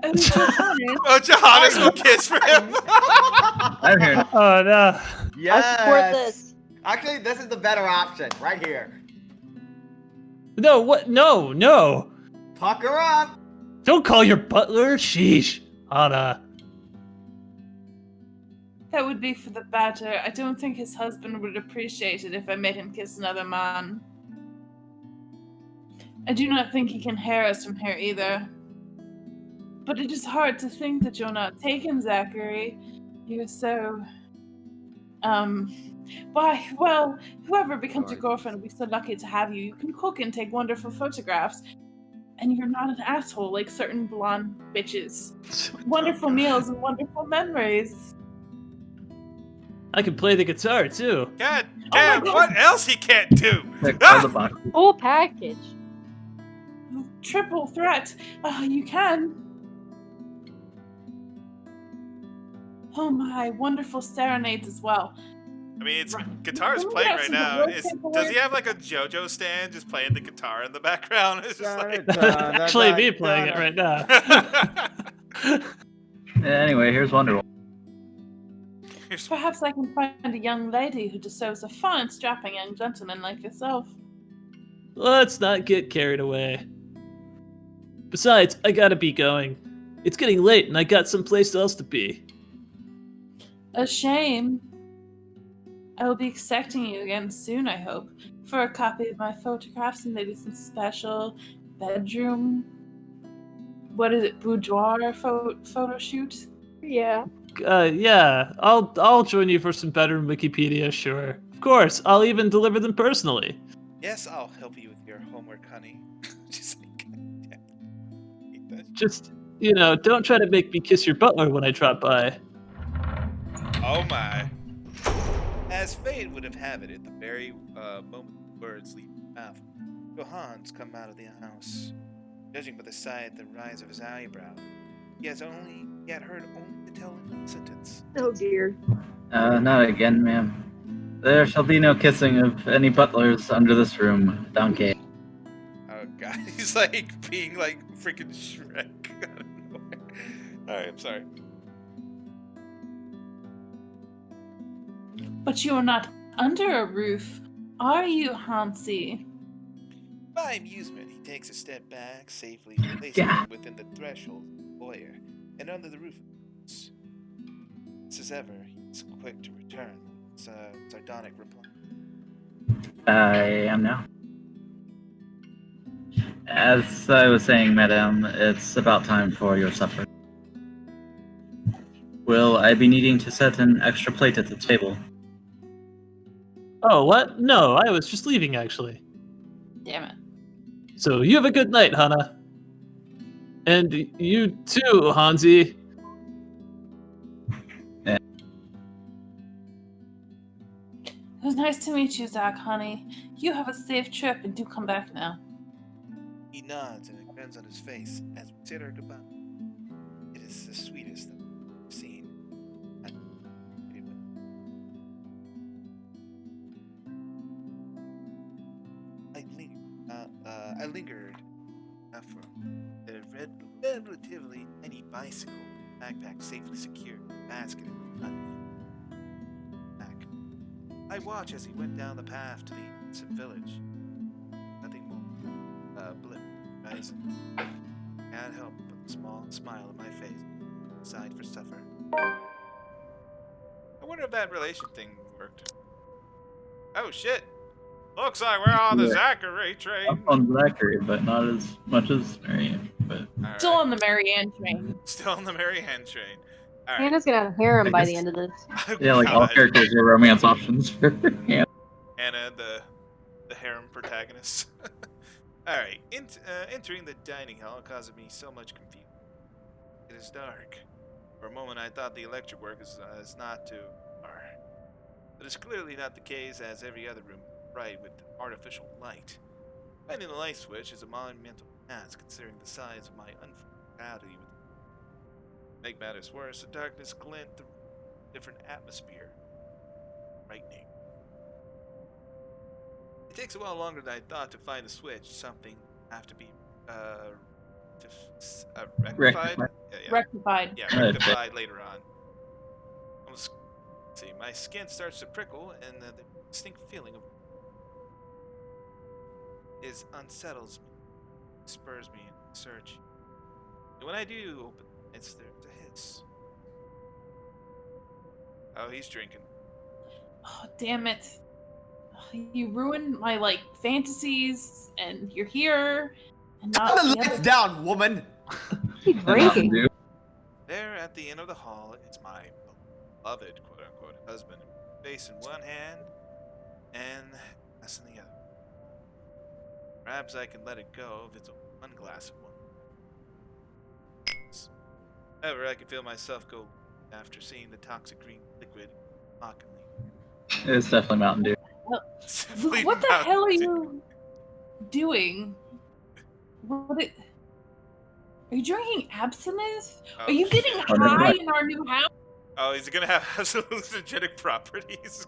Oh, Johannes. Oh, Johannes will kiss for him. I'm here. Oh no. Yes. I support this. Actually, this is the better option, right here. No, what? No, no. Pucker up. Don't call your butler. Sheesh. Hanna. That would be for the better. I don't think his husband would appreciate it if I made him kiss another man. I do not think he can hear us from here either. But it is hard to think that you're not taken, Zachary. You're so... Why, well, whoever becomes your girlfriend will be so lucky to have you. You can cook and take wonderful photographs. And you're not an asshole like certain blonde bitches. Wonderful meals and wonderful memories. I can play the guitar too. God Oh damn, my God. what else he can't do? Check Ah! all the boxes. Full package. Triple threat. You can. Oh my, wonderful serenades as well. I mean, it's guitar's Can we playing get right some now. real Does paperwork? he have like a JoJo stand just playing the guitar in the background? It's just like. That's actually me playing it right now. Anyway, here's Wonderwall. Perhaps I can find a young lady who deserves a fine, strapping young gentleman like yourself. Let's not get carried away. Besides, I gotta be going. It's getting late and I got someplace else to be. A shame. I will be expecting you again soon, I hope, for a copy of my photographs and maybe some special bedroom. What is it, boudoir photo shoot? Yeah. Yeah, I'll join you for some bedroom Wikipedia, sure. Of course, I'll even deliver them personally. Yes, I'll help you with your homework, honey. Just like, yeah. Hate that. Just, don't try to make me kiss your butler when I drop by. Oh my. As fate would have had it, at the very moment the words leave his mouth, Johannes come out of the house. Judging by the sight, the rise of his eyebrow, he had heard only the telling sentence. Oh dear. Not again, ma'am. There shall be no kissing of any butlers under this room, donkey. Oh god, he's like being like freaking Shrek out of nowhere. Alright, I'm sorry. But you are not under a roof, are you, Hansi? By amusement, he takes a step back, safely placing him within the threshold of the foyer and under the roof. Just as ever, he's quick to return with a sardonic reply. I am now. As I was saying, madame, it's about time for your supper. Will I be needing to set an extra plate at the table? Oh, what? No, I was just leaving, actually. Damn it. So you have a good night, Hanna. And you too, Hansi. It was nice to meet you, Zach, honey. You have a safe trip and do come back now. He nods and a grin on his face as we say our goodbye. It is the sweetest I've seen. I lingered for the relatively any bicycle backpack safely secured in the basket in the back. I watch as he went down the path to the innocent village. Nothing more. Blip, rising. Can't help but a small smile on my face. Aside for suffer. I wonder if that relation thing worked. Oh shit! Looks like we're on the Yeah. Zachary train. Up on Zachary, but not as much as Marianne. But All Still right. on the Marianne train. Still on the Mary Ann train. All right. Hannah's gonna have harem I by guess- the end of this. Oh, yeah, like all God. characters are romance options for yeah. Anna, the harem protagonist. All right. Entering the dining hall causes me so much confusion. It is dark. For a moment, I thought the electric work is not too far. But it's clearly not the case, as every other room is bright with artificial light. Finding the light switch is a monumental task, considering the size of my unfortunate with. Make matters worse, the darkness glint through a different atmosphere. Frightening. It takes a while longer than I thought to find the switch. Something have to be rectified. Rectified. Yeah, Okay. rectified later on. Let's see, my skin starts to prickle, and the distinct feeling of unsettles me, spurs me in search. And when I do open the eyes, there's a hiss. Oh, he's drinking. Oh, damn it. You ruined my, like, fantasies, and you're here, and Turn not the the lights other... down, woman! He's The Mountain drinking. Dew. There at the end of the hall is my beloved, quote-unquote, husband, face in one hand and glass in the other. Perhaps I can let it go if it's one glass of wine. However, I can feel myself go after seeing the toxic green liquid mockingly. It's definitely Mountain Dew. Simply What the hell are Mountain Dew. you doing? Are you drinking absinthe? Oh, Are you getting shit. Oh, never high mind. in our new house? Oh, is it gonna have hallucinogenic properties?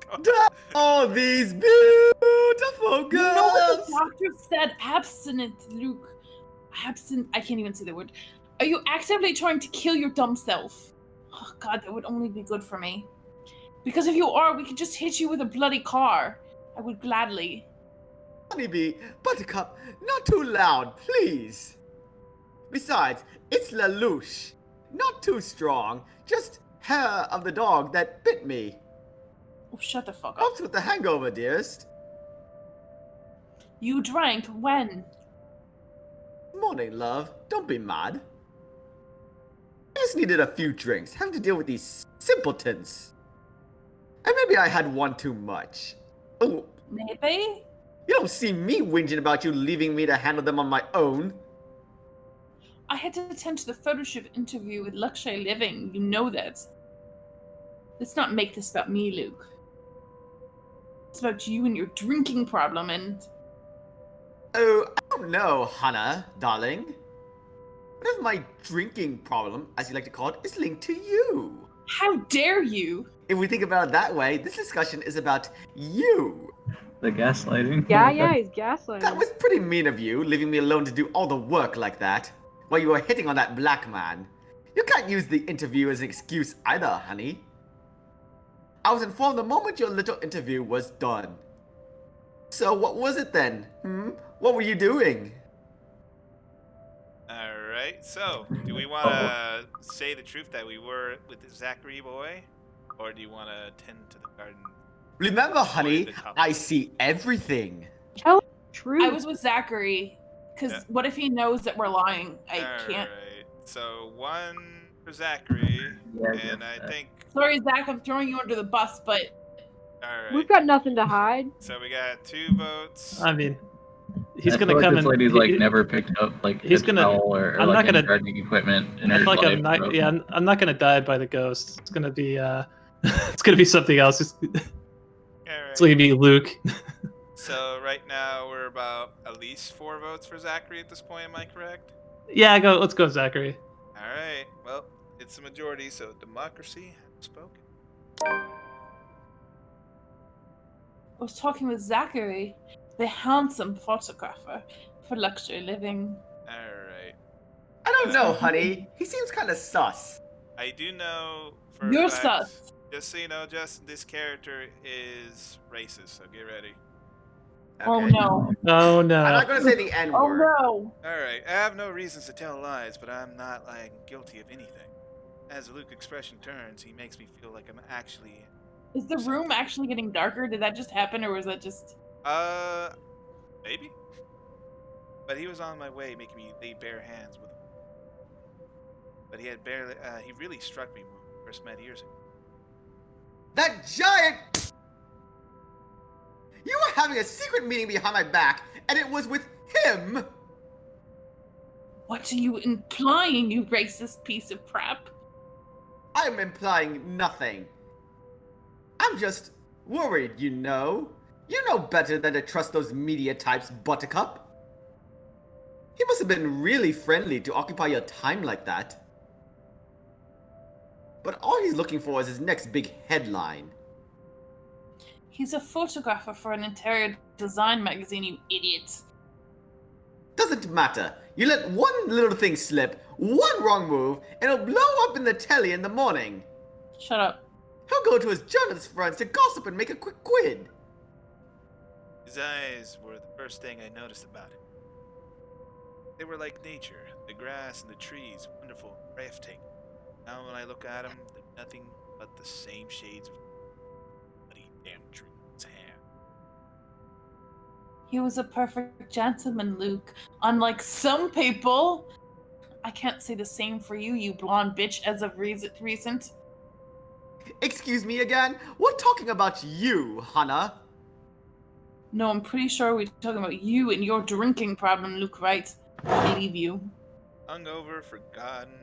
All these beautiful You know what girls! the doctor said? Abstinence, Luke. Absent. I can't even say the word. Are you actively trying to kill your dumb self? Oh, God, that would only be good for me. Because if you are, we could just hit you with a bloody car. I would gladly. Honeybee, Buttercup, not too loud, please. Besides, it's Lelouch. Not too strong, just hair of the dog that bit me. Oh, shut the fuck up. Helps with the hangover, dearest. You drank when? Morning, love. Don't be mad. I just needed a few drinks, having to deal with these simpletons. And maybe I had one too much. Oh, Maybe? you don't see me whinging about you leaving me to handle them on my own. I had to attend to the photo shoot interview with Luxury Living. You know that. Let's not make this about me, Luke. It's about you and your drinking problem and... Oh, I don't know, Hanna, darling. What if my drinking problem, as you like to call it, is linked to you? How dare you? If we think about it that way, this discussion is about you. The gaslighting. Yeah, he's That gaslighting. was pretty mean of you, leaving me alone to do all the work like that, while you were hitting on that black man. You can't use the interview as an excuse either, honey. I was informed the moment your little interview was done. So what was it then? What were you doing? Alright, so, do we want to say the truth that we were with the Zachary boy? Or do you want to tend to the garden? Remember, honey, the top. I see everything. Tell the truth. I was with Zachary. Because Yeah. what if he knows that we're lying? I can't. Alright, so one for Zachary, Yeah, and I think... Sorry, Zach, I'm throwing you under the bus, but Alright, We've got nothing to hide. so we got 2 votes. I mean, he's I gonna feel like come this in. lady's like never picked up like he's a gonna- towel or I'm like not any gonna- gardening equipment in I her feel like life. I'm not. so- Yeah, I'm not gonna die by the ghost. It's gonna be. It's gonna be something else. It's Alright, gonna be Luke. so right now we're about at least 4 votes for Zachary at this point, am I correct? Yeah, go. Let's go, Zachary. Alright, well, it's a majority, so democracy has spoken. I was talking with Zachary, the handsome photographer for Luxury Living. Alright. I don't know, honey. He seems kind of sus. I do know for You're a fact, sus. just so you know, Justin, this character is racist, so get ready. Oh Okay. no. Oh I'm no. not gonna say the N Oh word. no. Alright, I have no reasons to tell lies, but I'm not, guilty of anything. As the Luke expression turns, he makes me feel like I'm actually... Is the room actually getting darker? Did that just happen, or was that just... Maybe? But he was on my way, making me lay bare hands with him. But he had barely, he really struck me when we first met years ago. That giant! You were having a secret meeting behind my back, and it was with him! What are you implying, you racist piece of crap? I'm implying nothing. I'm just worried, you know. You know better than to trust those media types, Buttercup. He must have been really friendly to occupy your time like that. But all he's looking for is his next big headline. He's a photographer for an interior design magazine, you idiot. Doesn't matter. You let one little thing slip, one wrong move, and it'll blow up in the telly in the morning. Shut up. He'll go to his journalist friends to gossip and make a quick quid. His eyes were the first thing I noticed about him. They were like nature, the grass and the trees, wonderful, breathtaking. Now when I look at him, they're nothing but the same shades of bloody damn tree in his hand. He was a perfect gentleman, Luke. Unlike some people. I can't say the same for you, you blonde bitch, as of recent. Excuse me again? We're talking about you, Hanna. No, I'm pretty sure we're talking about you and your drinking problem, Luke, right? I believe you. Hungover, forgotten,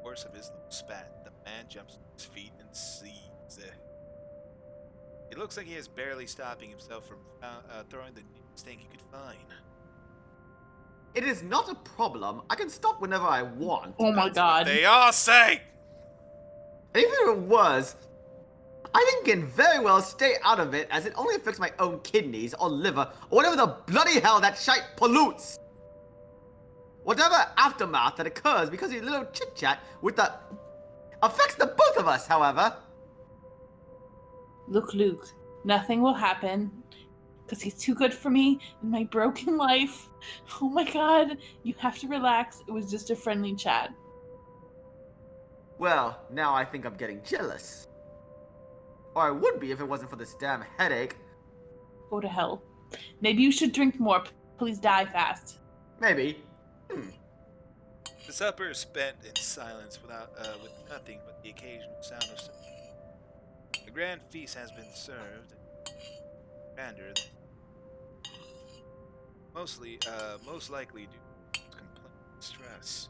course of his little spat, the man jumps to his feet and sees it. It looks like he is barely stopping himself from throwing the nearest thing he could find. It is not a problem. I can stop whenever I want. Oh my That's god. what they all say! And even if it was, I think can very well stay out of it as it only affects my own kidneys or liver or whatever the bloody hell that shite pollutes. Whatever aftermath that occurs because of your little chit-chat with the... affects the both of us, however. Look, Luke, nothing will happen because he's too good for me in my broken life. Oh my god, you have to relax. It was just a friendly chat. Well, now I think I'm getting jealous. Or I would be if it wasn't for this damn headache. Go to hell. Maybe you should drink more. Please die fast. Maybe. The supper is spent in silence with nothing but the occasional sound of some. The grand feast has been served. Grander. Most likely due to complaint and stress.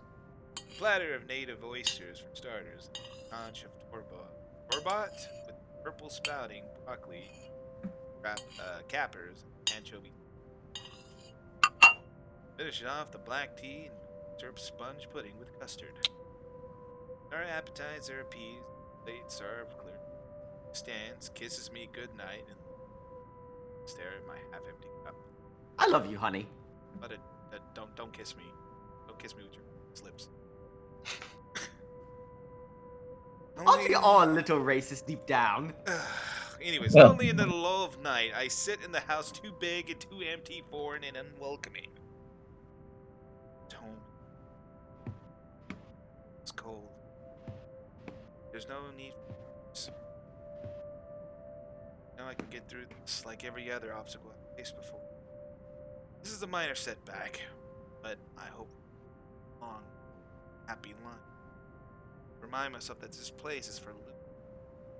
A platter of native oysters for starters, and a conch of Torbot with purple spouting broccoli, cappers, and anchovies. Finishing off the black tea and syrup sponge pudding with custard. Our appetites are appeased, plates are cleared. Stands, kisses me good night, and stare at my half-empty cup. I love you, honey. But don't kiss me. Don't kiss me with your lips. Aren't we all a little racist deep down? Anyways, Well. only in the lull of night, I sit in the house too big and too empty, foreign and unwelcoming. Home. It's cold. There's no need for this. Now I can get through this like every other obstacle I've faced before. This is a minor setback, but I hope long, happy life. Remind myself that this place is for little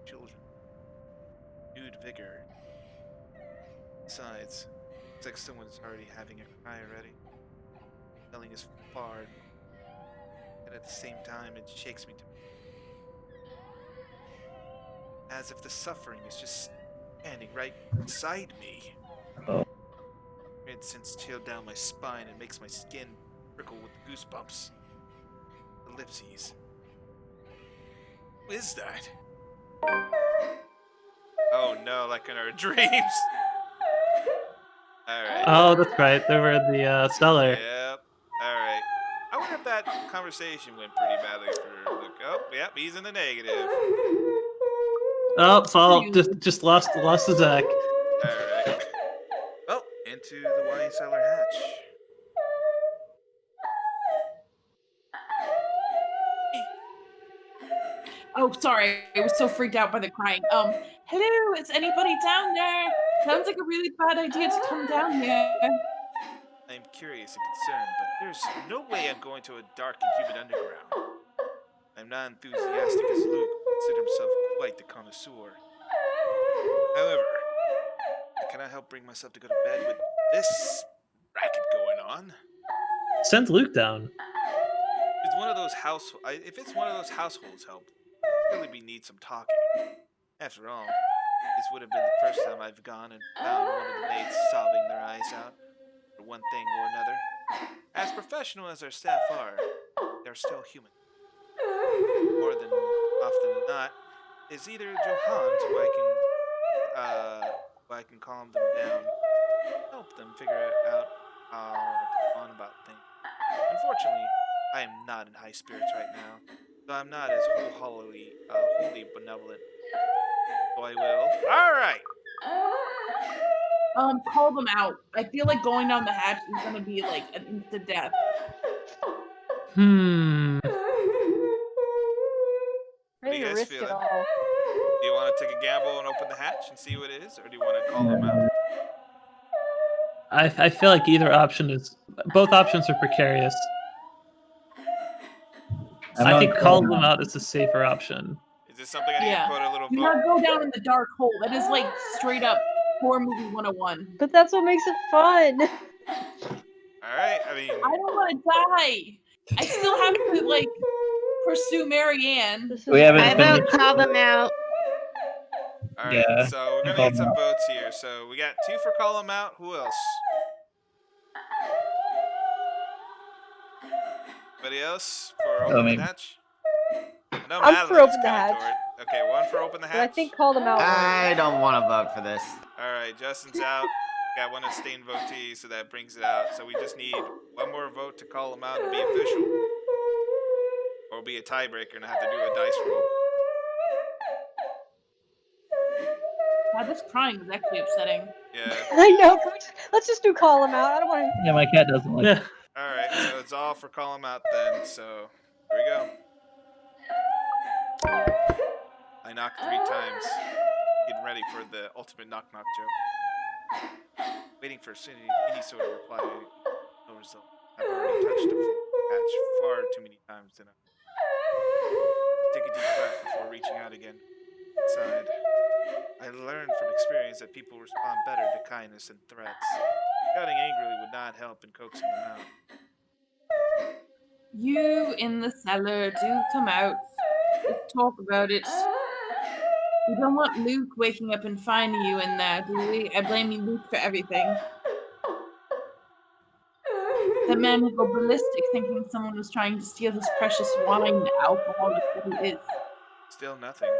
children. Renewed vigor. Besides, it's like someone's already having a cry already. Telling is far, and at the same time, it shakes me to as if the suffering is just standing right beside me. Oh. It sends chill down my spine and makes my skin prickle with goosebumps. Ellipses. Who is that? Oh no, like in our dreams. Alright. Oh, that's right. They were in the cellar. Yep. Alright. I wonder if that conversation went pretty badly for Luke. Oh, yep, he's in the negative. Oh, Paul just lost the deck. Alright. Well, into the wine cellar hatch. Oh, sorry. I was so freaked out by the crying. Hello, is anybody down there? Sounds like a really bad idea to come down here. I'm curious and concerned, but there's no way I'm going to a dark and humid underground. I'm not enthusiastic as Luke, who considers himself quite the connoisseur. However, I cannot help bring myself to go to bed with this racket going on. Send Luke down. If it's one of those households help, really we need some talking. After all, this would have been the first time I've gone and found one of the maids sobbing their eyes out for one thing or another. As professional as our staff are, they're still human. More than often than not, it's either Johannes who I can calm them down, help them figure out how to go on about things. Unfortunately, I am not in high spirits right now, so I'm not as wholly benevolent. So I will. All right. Call them out. I feel like going down the hatch is gonna be like an instant death. Hmm. What do Ready you to guys risk it feeling? all. Do you want to take a gamble and open the hatch and see who it is, or do you want to call them out? I feel like both options are precarious. I'm I not think call calling them out. out is the safer option. Is this something I need Yeah. to put a little Do vote? not go down in the dark hole. That is like straight up horror movie 101. But that's what makes it fun. All right. I mean, I don't want to die. I still have to like pursue Marianne. This We is haven't I fun. vote call them out. all right. Yeah, So we're gonna call need them some out. votes here. So we got 2 for call them out. Who else? Anybody else for Oh, open me. the hatch? I know I'm for Madeline's open the kind of hatch. toward. Okay, 1 for open the But I hatch. think call them out works. I don't want to vote for this. All right, Justin's out. We got 1 abstained votee, so that brings it out. So we just need 1 more vote to call them out and be official, or be a tiebreaker and have to do a dice roll. God, this crying is actually upsetting. Yeah. I know. Let's just do call them out. I don't want to. Yeah, my cat doesn't like Yeah. All right, so it's all for call them out then. So here we go. I knocked 3 times, getting ready for the ultimate knock knock joke. Waiting for any sort of reply. No result. I've already touched a full patch far too many times than take a deep breath before reaching out again. Inside, I learned from experience that people respond better to kindness than threats. Shouting angrily would not help in coaxing them out. You in the cellar, do come out. Let's talk about it. We don't want Luke waking up and finding you in there, do we? I blame you, Luke, for everything. That man would go ballistic thinking someone was trying to steal his precious wine, alcoholic that he is. Still nothing.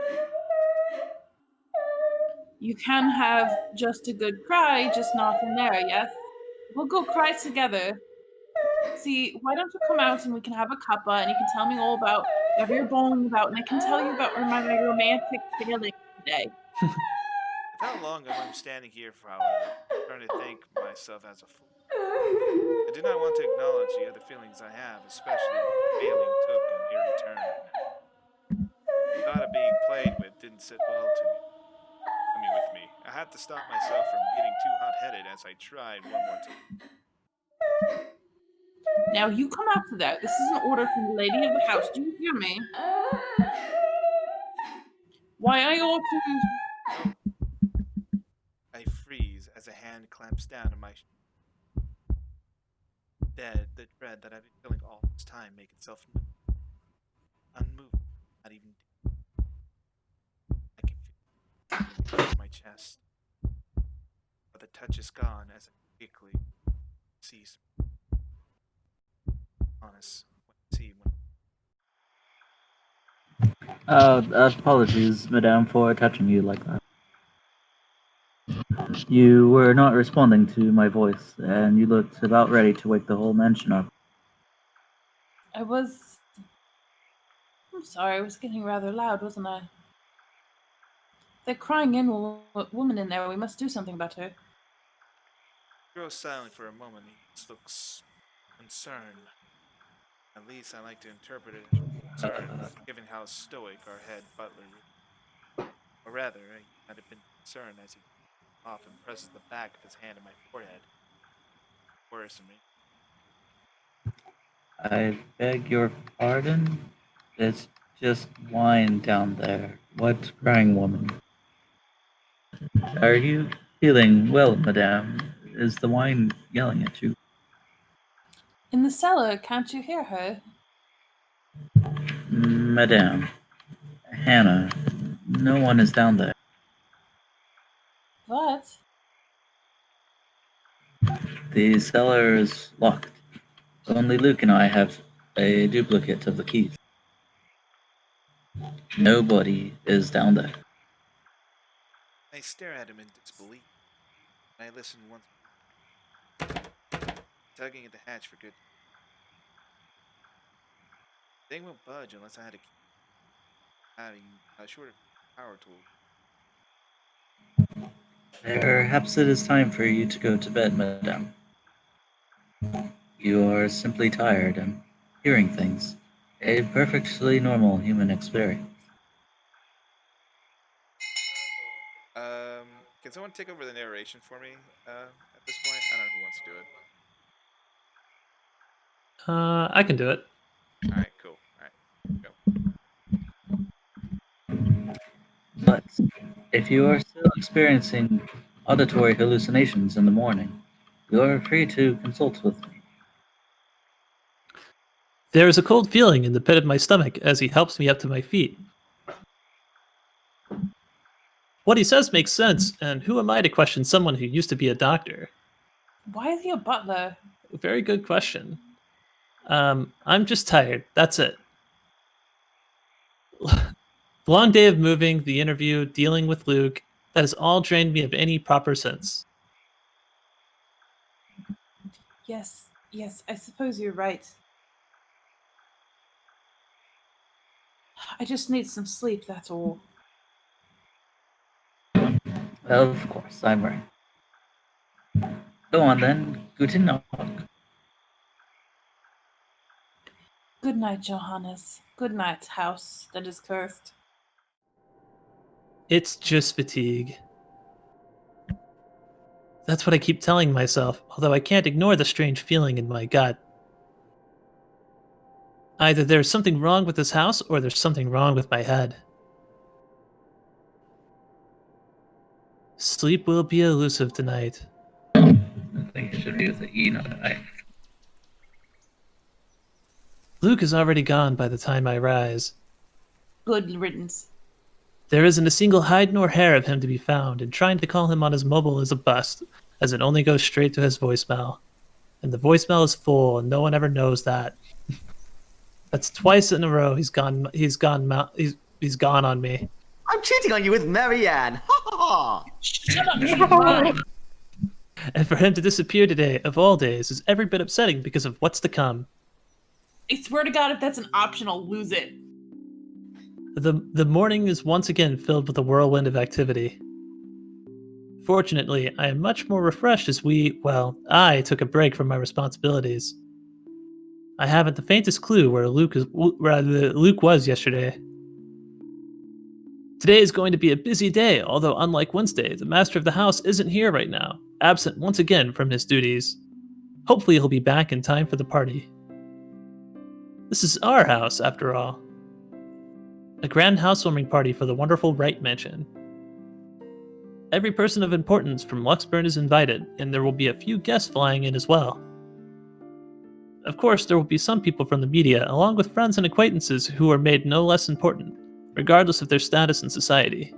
You can have just a good cry, just not in there, yes? We'll go cry together. See, why don't you come out and we can have a cuppa and you can tell me all about whatever you're bawling about and I can tell you about my romantic feelings today. With how long I'm standing here for, however, I'm trying to thank myself as a fool. I do not want to acknowledge the other feelings I have, especially when failing took an eerie turn. The thought of being played with didn't sit well with me. I had to stop myself from getting too hot-headed as I tried one more time. Now you come out to that. This is an order from the lady of the house. Do you hear me? Why I ought to... I freeze as a hand clamps down on my the dread that I've been feeling all this time make itself known. Unmoved, not even I can feel it in my chest. But the touch is gone as I quickly cease. Honest, Apologies, madame, for touching you like that. You were not responding to my voice, and you looked about ready to wake the whole mansion up. I'm sorry, I was getting rather loud, wasn't I? They're crying in woman in there. We must do something about her. He grows silent for a moment. He just looks concerned. At least I like to interpret it as concern, given how stoic our head butler is. Or rather, he might have been concerned as he often presses the back of his hand on my forehead. Worrisome me. I beg your pardon? It's just wine down there. What crying woman? Are you feeling well, madame? Is the wine yelling at you? In the cellar, can't you hear her? Madame, Hannah, no one is down there. What? The cellar is locked. Only Luke and I have a duplicate of the keys. Nobody is down there. I stare at him in disbelief. And I listen once, tugging at the hatch for good. They won't budge unless I had to keep having a shorter power tool. Perhaps it is time for you to go to bed, madame. You are simply tired and hearing things. A perfectly normal human experience. Can someone take over the narration for me? At this point, I don't know who wants to do it. I can do it. All right, cool. All right, go. But if you are still experiencing auditory hallucinations in the morning, you are free to consult with me. There is a cold feeling in the pit of my stomach as he helps me up to my feet. What he says makes sense, and who am I to question someone who used to be a doctor? Why is he a butler? Very good question. I'm just tired. That's it. The long day of moving, the interview, dealing with Luke, that has all drained me of any proper sense. Yes, I suppose you're right. I just need some sleep, that's all. Of course, I'm right. Go on then, guten Nacht. Good night, Johannes. Good night, house that is cursed. It's just fatigue. That's what I keep telling myself, although I can't ignore the strange feeling in my gut. Either there's something wrong with this house, or there's something wrong with my head. Sleep will be elusive tonight. I think it should be with the E, not an I. Luke is already gone by the time I rise. Good riddance. There isn't a single hide nor hair of him to be found, and trying to call him on his mobile is a bust, as it only goes straight to his voicemail. And the voicemail is full, and no one ever knows that. That's twice in a row he's gone on me. I'm cheating on you with Marianne. Ha ha ha. Shut up, she's mine. And for him to disappear today, of all days, is every bit upsetting because of what's to come. I swear to God, if that's an option, I'll lose it. The morning is once again filled with a whirlwind of activity. Fortunately, I am much more refreshed as I took a break from my responsibilities. I haven't the faintest clue where Luke was yesterday. Today is going to be a busy day, although unlike Wednesday, the master of the house isn't here right now, absent once again from his duties. Hopefully he'll be back in time for the party. This is our house, after all. A grand housewarming party for the wonderful Wright mansion. Every person of importance from Luxburn is invited, and there will be a few guests flying in as well. Of course, there will be some people from the media, along with friends and acquaintances who are made no less important, regardless of their status in society.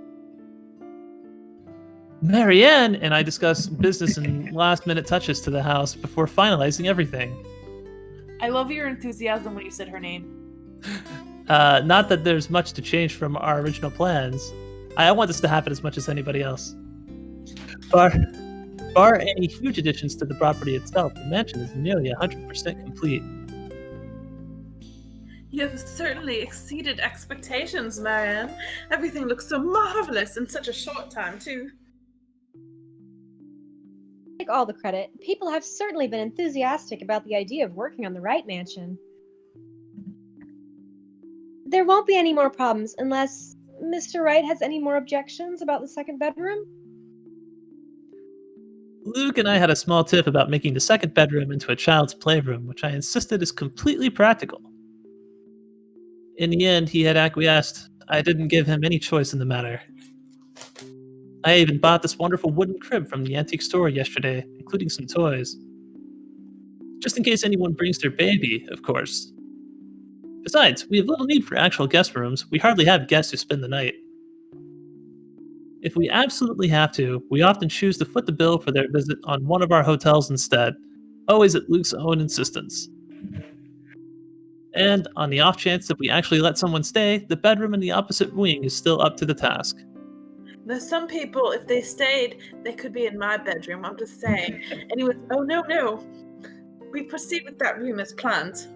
Marianne and I discuss business and last-minute touches to the house before finalizing everything. I love your enthusiasm when you said her name. Not that there's much to change from our original plans. I want this to happen as much as anybody else. Bar any huge additions to the property itself, the mansion is nearly 100% complete. You have certainly exceeded expectations, Marianne. Everything looks so marvelous in such a short time, too. Take all the credit. People have certainly been enthusiastic about the idea of working on the Wright mansion. There won't be any more problems unless Mr. Wright has any more objections about the second bedroom. Luke and I had a small tiff about making the second bedroom into a child's playroom, which I insisted is completely practical. In the end, he had acquiesced. I didn't give him any choice in the matter. I even bought this wonderful wooden crib from the antique store yesterday, including some toys. Just in case anyone brings their baby, of course. Besides, we have little need for actual guest rooms. We hardly have guests who spend the night. If we absolutely have to, we often choose to foot the bill for their visit on one of our hotels instead, always at Luke's own insistence. And on the off chance that we actually let someone stay, the bedroom in the opposite wing is still up to the task. There's some people, if they stayed, they could be in my bedroom, I'm just saying. Anyways, oh no. We proceed with that room as planned.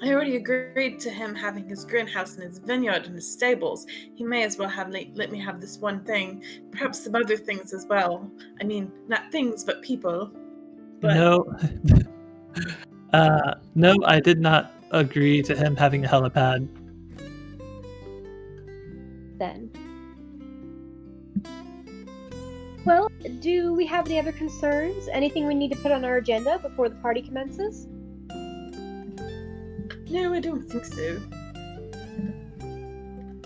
I already agreed to him having his greenhouse and his vineyard and his stables. He may as well have let me have this one thing, perhaps some other things as well. I mean, not things, but people. But No. No, I did not agree to him having a helipad. Then. Well, do we have any other concerns? Anything we need to put on our agenda before the party commences? no, I don't think so.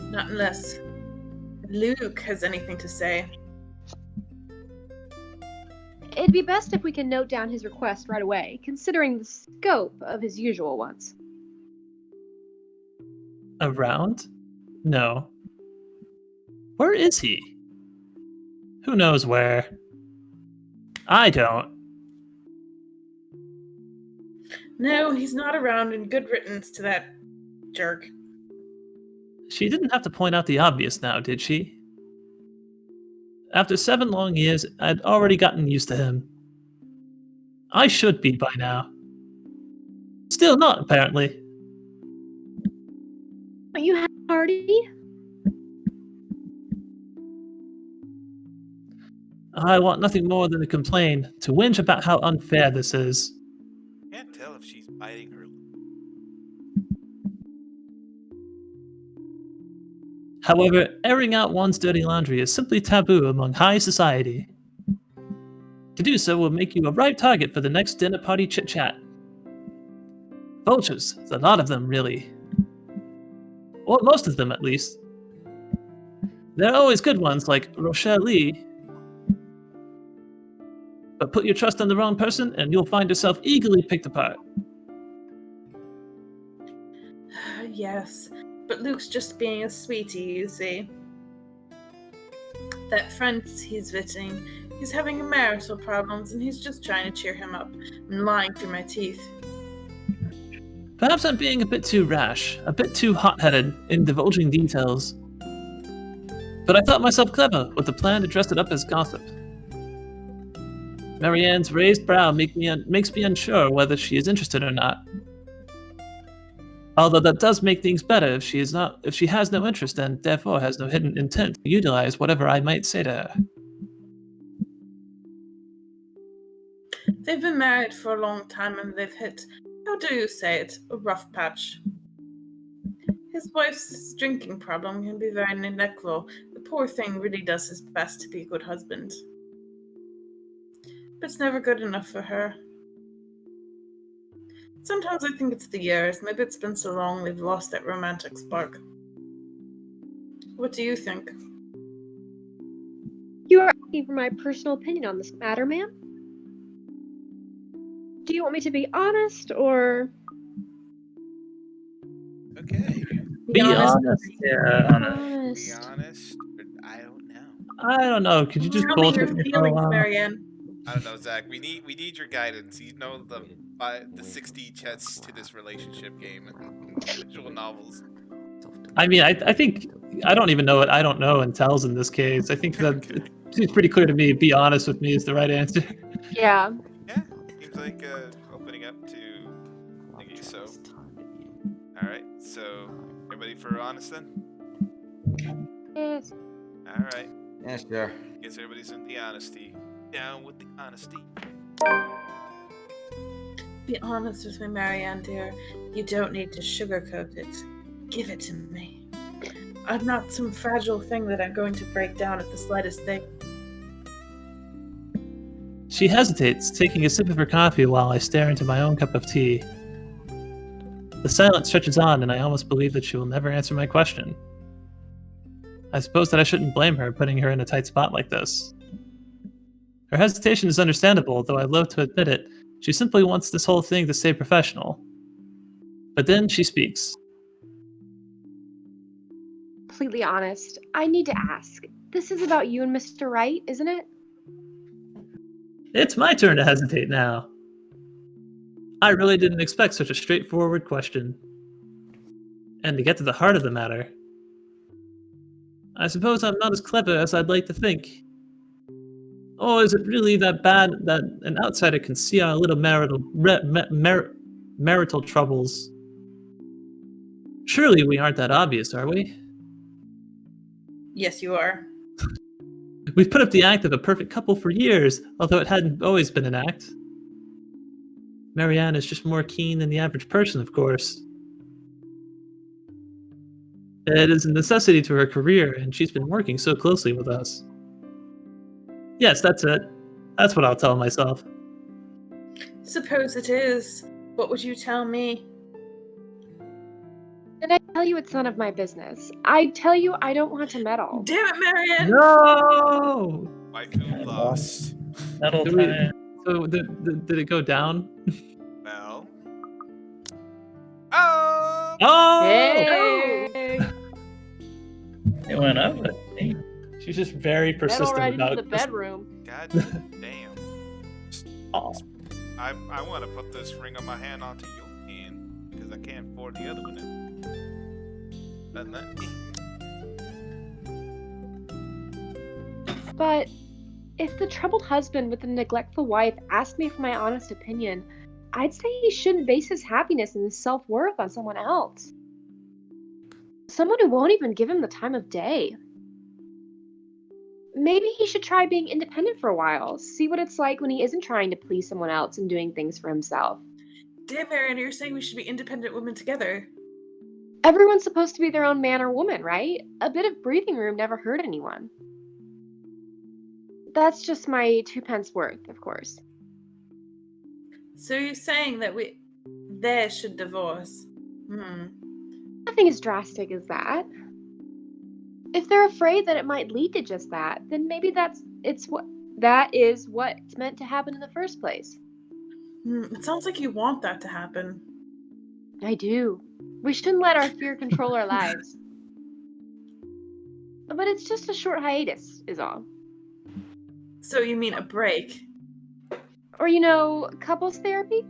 Not unless Luke has anything to say. It'd be best if we can note down his request right away, considering the scope of his usual ones. Around? No. Where is he? Who knows where? I don't. No, he's not around, and good riddance to that jerk. She didn't have to point out the obvious now, did she? After 7 long years, I'd already gotten used to him. I should be by now. Still not, apparently. Don't you have a party? I want nothing more than to complain, to whinge about how unfair this is. Can't tell if she's biting her. However, airing out one's dirty laundry is simply taboo among high society. To do so will make you a ripe target for the next dinner party chit-chat. Vultures, there's a lot of them, really. Or most of them, at least. There are always good ones, like Rochelle Lee. But put your trust in the wrong person, and you'll find yourself eagerly picked apart. Yes, but Luke's just being a sweetie, you see. That friend he's visiting, he's having marital problems, and he's just trying to cheer him up. I'm lying through my teeth. Perhaps I'm being a bit too rash, a bit too hot-headed in divulging details. But I thought myself clever with the plan to dress it up as gossip. Marianne's raised brow makes me unsure whether she is interested or not. Although that does make things better if she has no interest and therefore has no hidden intent to utilize whatever I might say to her. They've been married for a long time and they've hit, how do you say it, a rough patch. His wife's drinking problem can be very neglectful. The poor thing really does his best to be a good husband. But it's never good enough for her. Sometimes I think it's the years. Maybe it's been so long they've lost that romantic spark. What do you think? You are asking for my personal opinion on this matter, ma'am? Do you want me to be honest, or... Okay. Be honest. Yeah, honest. Be honest. I don't know. I don't know. Could you just Tell me your bullshit me for a feelings, while? Marianne. I don't know, Zach. We need your guidance. You know the 60 chess to this relationship game and visual novels. I mean, I think I don't even know what I don't know and tells in this case. I think that Okay. it's pretty clear to me. Be honest with me is the right answer. Yeah. Yeah, seems like opening up to thingy. So, all right. So, everybody for honest then? Yes. All right. Yeah, sure. Guess everybody's in the honesty. Down with the honesty. Be honest with me, Marianne, dear. You don't need to sugarcoat it. Give it to me. I'm not some fragile thing that I'm going to break down at the slightest thing. She hesitates, taking a sip of her coffee while I stare into my own cup of tea. The silence stretches on, and I almost believe that she will never answer my question. I suppose that I shouldn't blame her, putting her in a tight spot like this. Her hesitation is understandable, though I loathe to admit it. She simply wants this whole thing to stay professional. But then she speaks. Completely honest. I need to ask. This is about you and Mr. Wright, isn't it? It's my turn to hesitate now. I really didn't expect such a straightforward question. And to get to the heart of the matter, I suppose I'm not as clever as I'd like to think. Or is it really that bad that an outsider can see our little marital troubles Surely we aren't that obvious, are we? Yes, you are. We've put up the act of a perfect couple for years, although it hadn't always been an act. Marianne is just more keen than the average person, of course. It is a necessity to her career, and she's been working so closely with us. Yes, that's it. That's what I'll tell myself. Suppose it is. What would you tell me? And I tell you it's none of my business. I tell you I don't want to meddle. Damn it, Marianne! No! Waifu lost. Metal Did we- time. So did it go down? Well. Oh! Oh! Hey! It went up. I think. She's just very Meddle persistent right into about the it. bedroom. God damn. Oh. I want to put this ring on my hand onto your hand because I can't afford the other one now. Doesn't that? But if the troubled husband with the neglectful wife asked me for my honest opinion, I'd say he shouldn't base his happiness and his self-worth on someone else. Someone who won't even give him the time of day. Maybe he should try being independent for a while, see what it's like when he isn't trying to please someone else and doing things for himself. Damn, Marianne, you're saying we should be independent women together. Everyone's supposed to be their own man or woman, right? A bit of breathing room never hurt anyone. That's just my 2 pence worth, of course. So you're saying that they should divorce? Nothing as drastic as that. If they're afraid that it might lead to just that, then maybe that is what's meant to happen in the first place. It sounds like you want that to happen. I do. We shouldn't let our fear control our lives. But it's just a short hiatus, is all. So you mean a break? Or, couples therapy?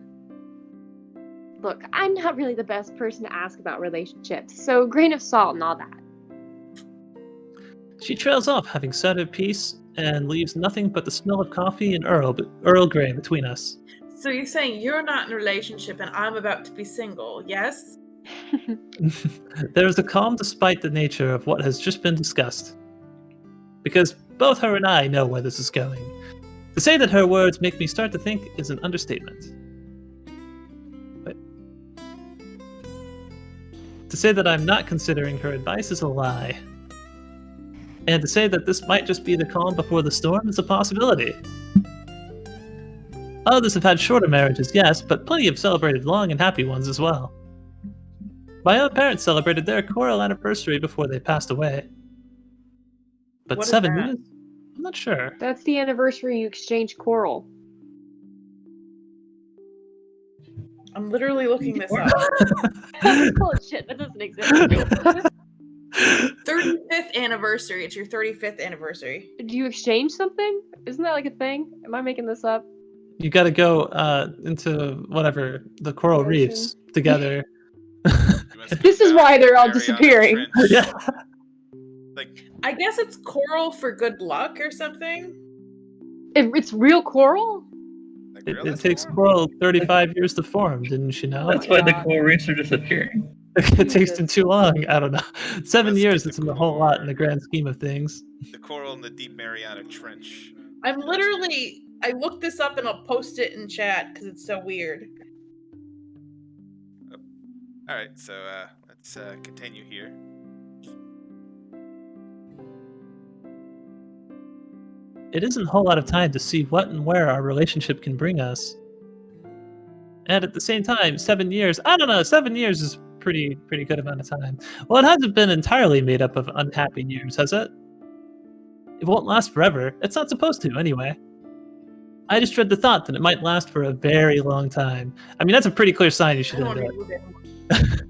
Look, I'm not really the best person to ask about relationships, so grain of salt and all that. She trails off, having said her piece, and leaves nothing but the smell of coffee and Earl Grey between us. So you're saying you're not in a relationship and I'm about to be single, yes? There is a calm despite the nature of what has just been discussed. Because both her and I know where this is going. To say that her words make me start to think is an understatement. But to say that I'm not considering her advice is a lie. And to say that this might just be the calm before the storm is a possibility. Others have had shorter marriages, yes, but plenty have celebrated long and happy ones as well. My own parents celebrated their choral anniversary before they passed away. But What is 7 that? years? I'm not sure. That's the anniversary you exchanged coral. I'm literally looking this up. Bullshit, that doesn't exist. 35th anniversary. It's your 35th anniversary. Do you exchange something? Isn't that like a thing? Am I making this up? You gotta go into whatever, the coral The reefs together. You must This be is back why they're all Mariana disappearing. Trench. Yeah. Like, I guess it's coral for good luck or something. It's real coral? It real takes coral? coral 35 years to form, didn't you know? That's why the coral reefs are disappearing. It takes them too long. I don't know. 7 Let's years get isn't the a whole lot in the core. grand scheme of things. The coral in the deep Mariana Trench. I looked this up and I'll post it in chat because it's so weird. All right, so let's continue here. It isn't a whole lot of time to see what and where our relationship can bring us. And at the same time, 7 years, I don't know, 7 years is pretty good amount of time. Well, it hasn't been entirely made up of unhappy years, has it? It won't last forever. It's not supposed to, anyway. I just dread the thought that it might last for a very long time. I mean, that's a pretty clear sign you I should don't end want it. to move it.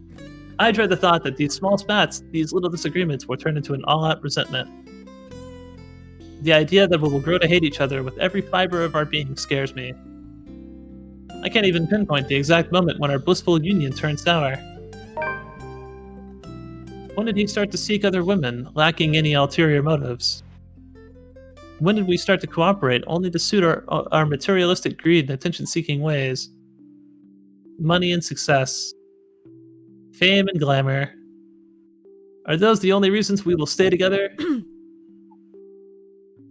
I dread the thought that these small spats, these little disagreements, will turn into an all-out resentment. The idea that we will grow to hate each other with every fiber of our being scares me. I can't even pinpoint the exact moment when our blissful union turned sour. When did he start to seek other women, lacking any ulterior motives? When did we start to cooperate only to suit our materialistic greed and attention-seeking ways? Money and success. Fame and glamour. Are those the only reasons we will stay together?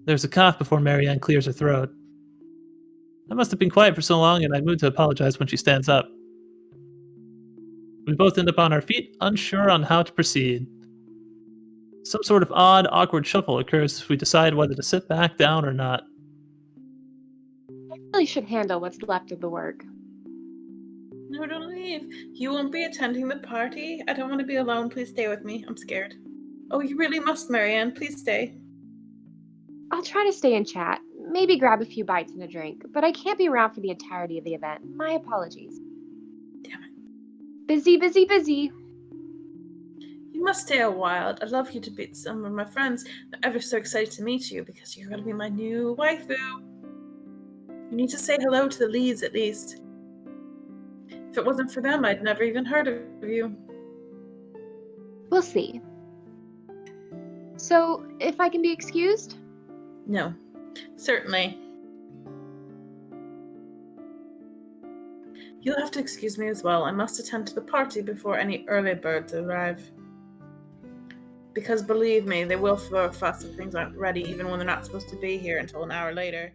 There's a cough before Marianne clears her throat. I must have been quiet for so long, and I moved to apologize when she stands up. We both end up on our feet, unsure on how to proceed. Some sort of odd, awkward shuffle occurs as we decide whether to sit back down or not. I really should handle what's left of the work. No, don't leave. You won't be attending the party. I don't want to be alone. Please stay with me. I'm scared. Oh, you really must, Marianne. Please stay. I'll try to stay and chat, maybe grab a few bites and a drink, but I can't be around for the entirety of the event. My apologies. Damn it. Busy, busy, busy. You must stay a while. I'd love you to meet some of my friends. I'm ever so excited to meet you because you're going to be my new waifu. You need to say hello to the Lees at least. If it wasn't for them, I'd never even heard of you. We'll see. So, if I can be excused? No, certainly. You'll have to excuse me as well. I must attend to the party before any early birds arrive. Because believe me, they will throw a fuss if things aren't ready, even when they're not supposed to be here until an hour later.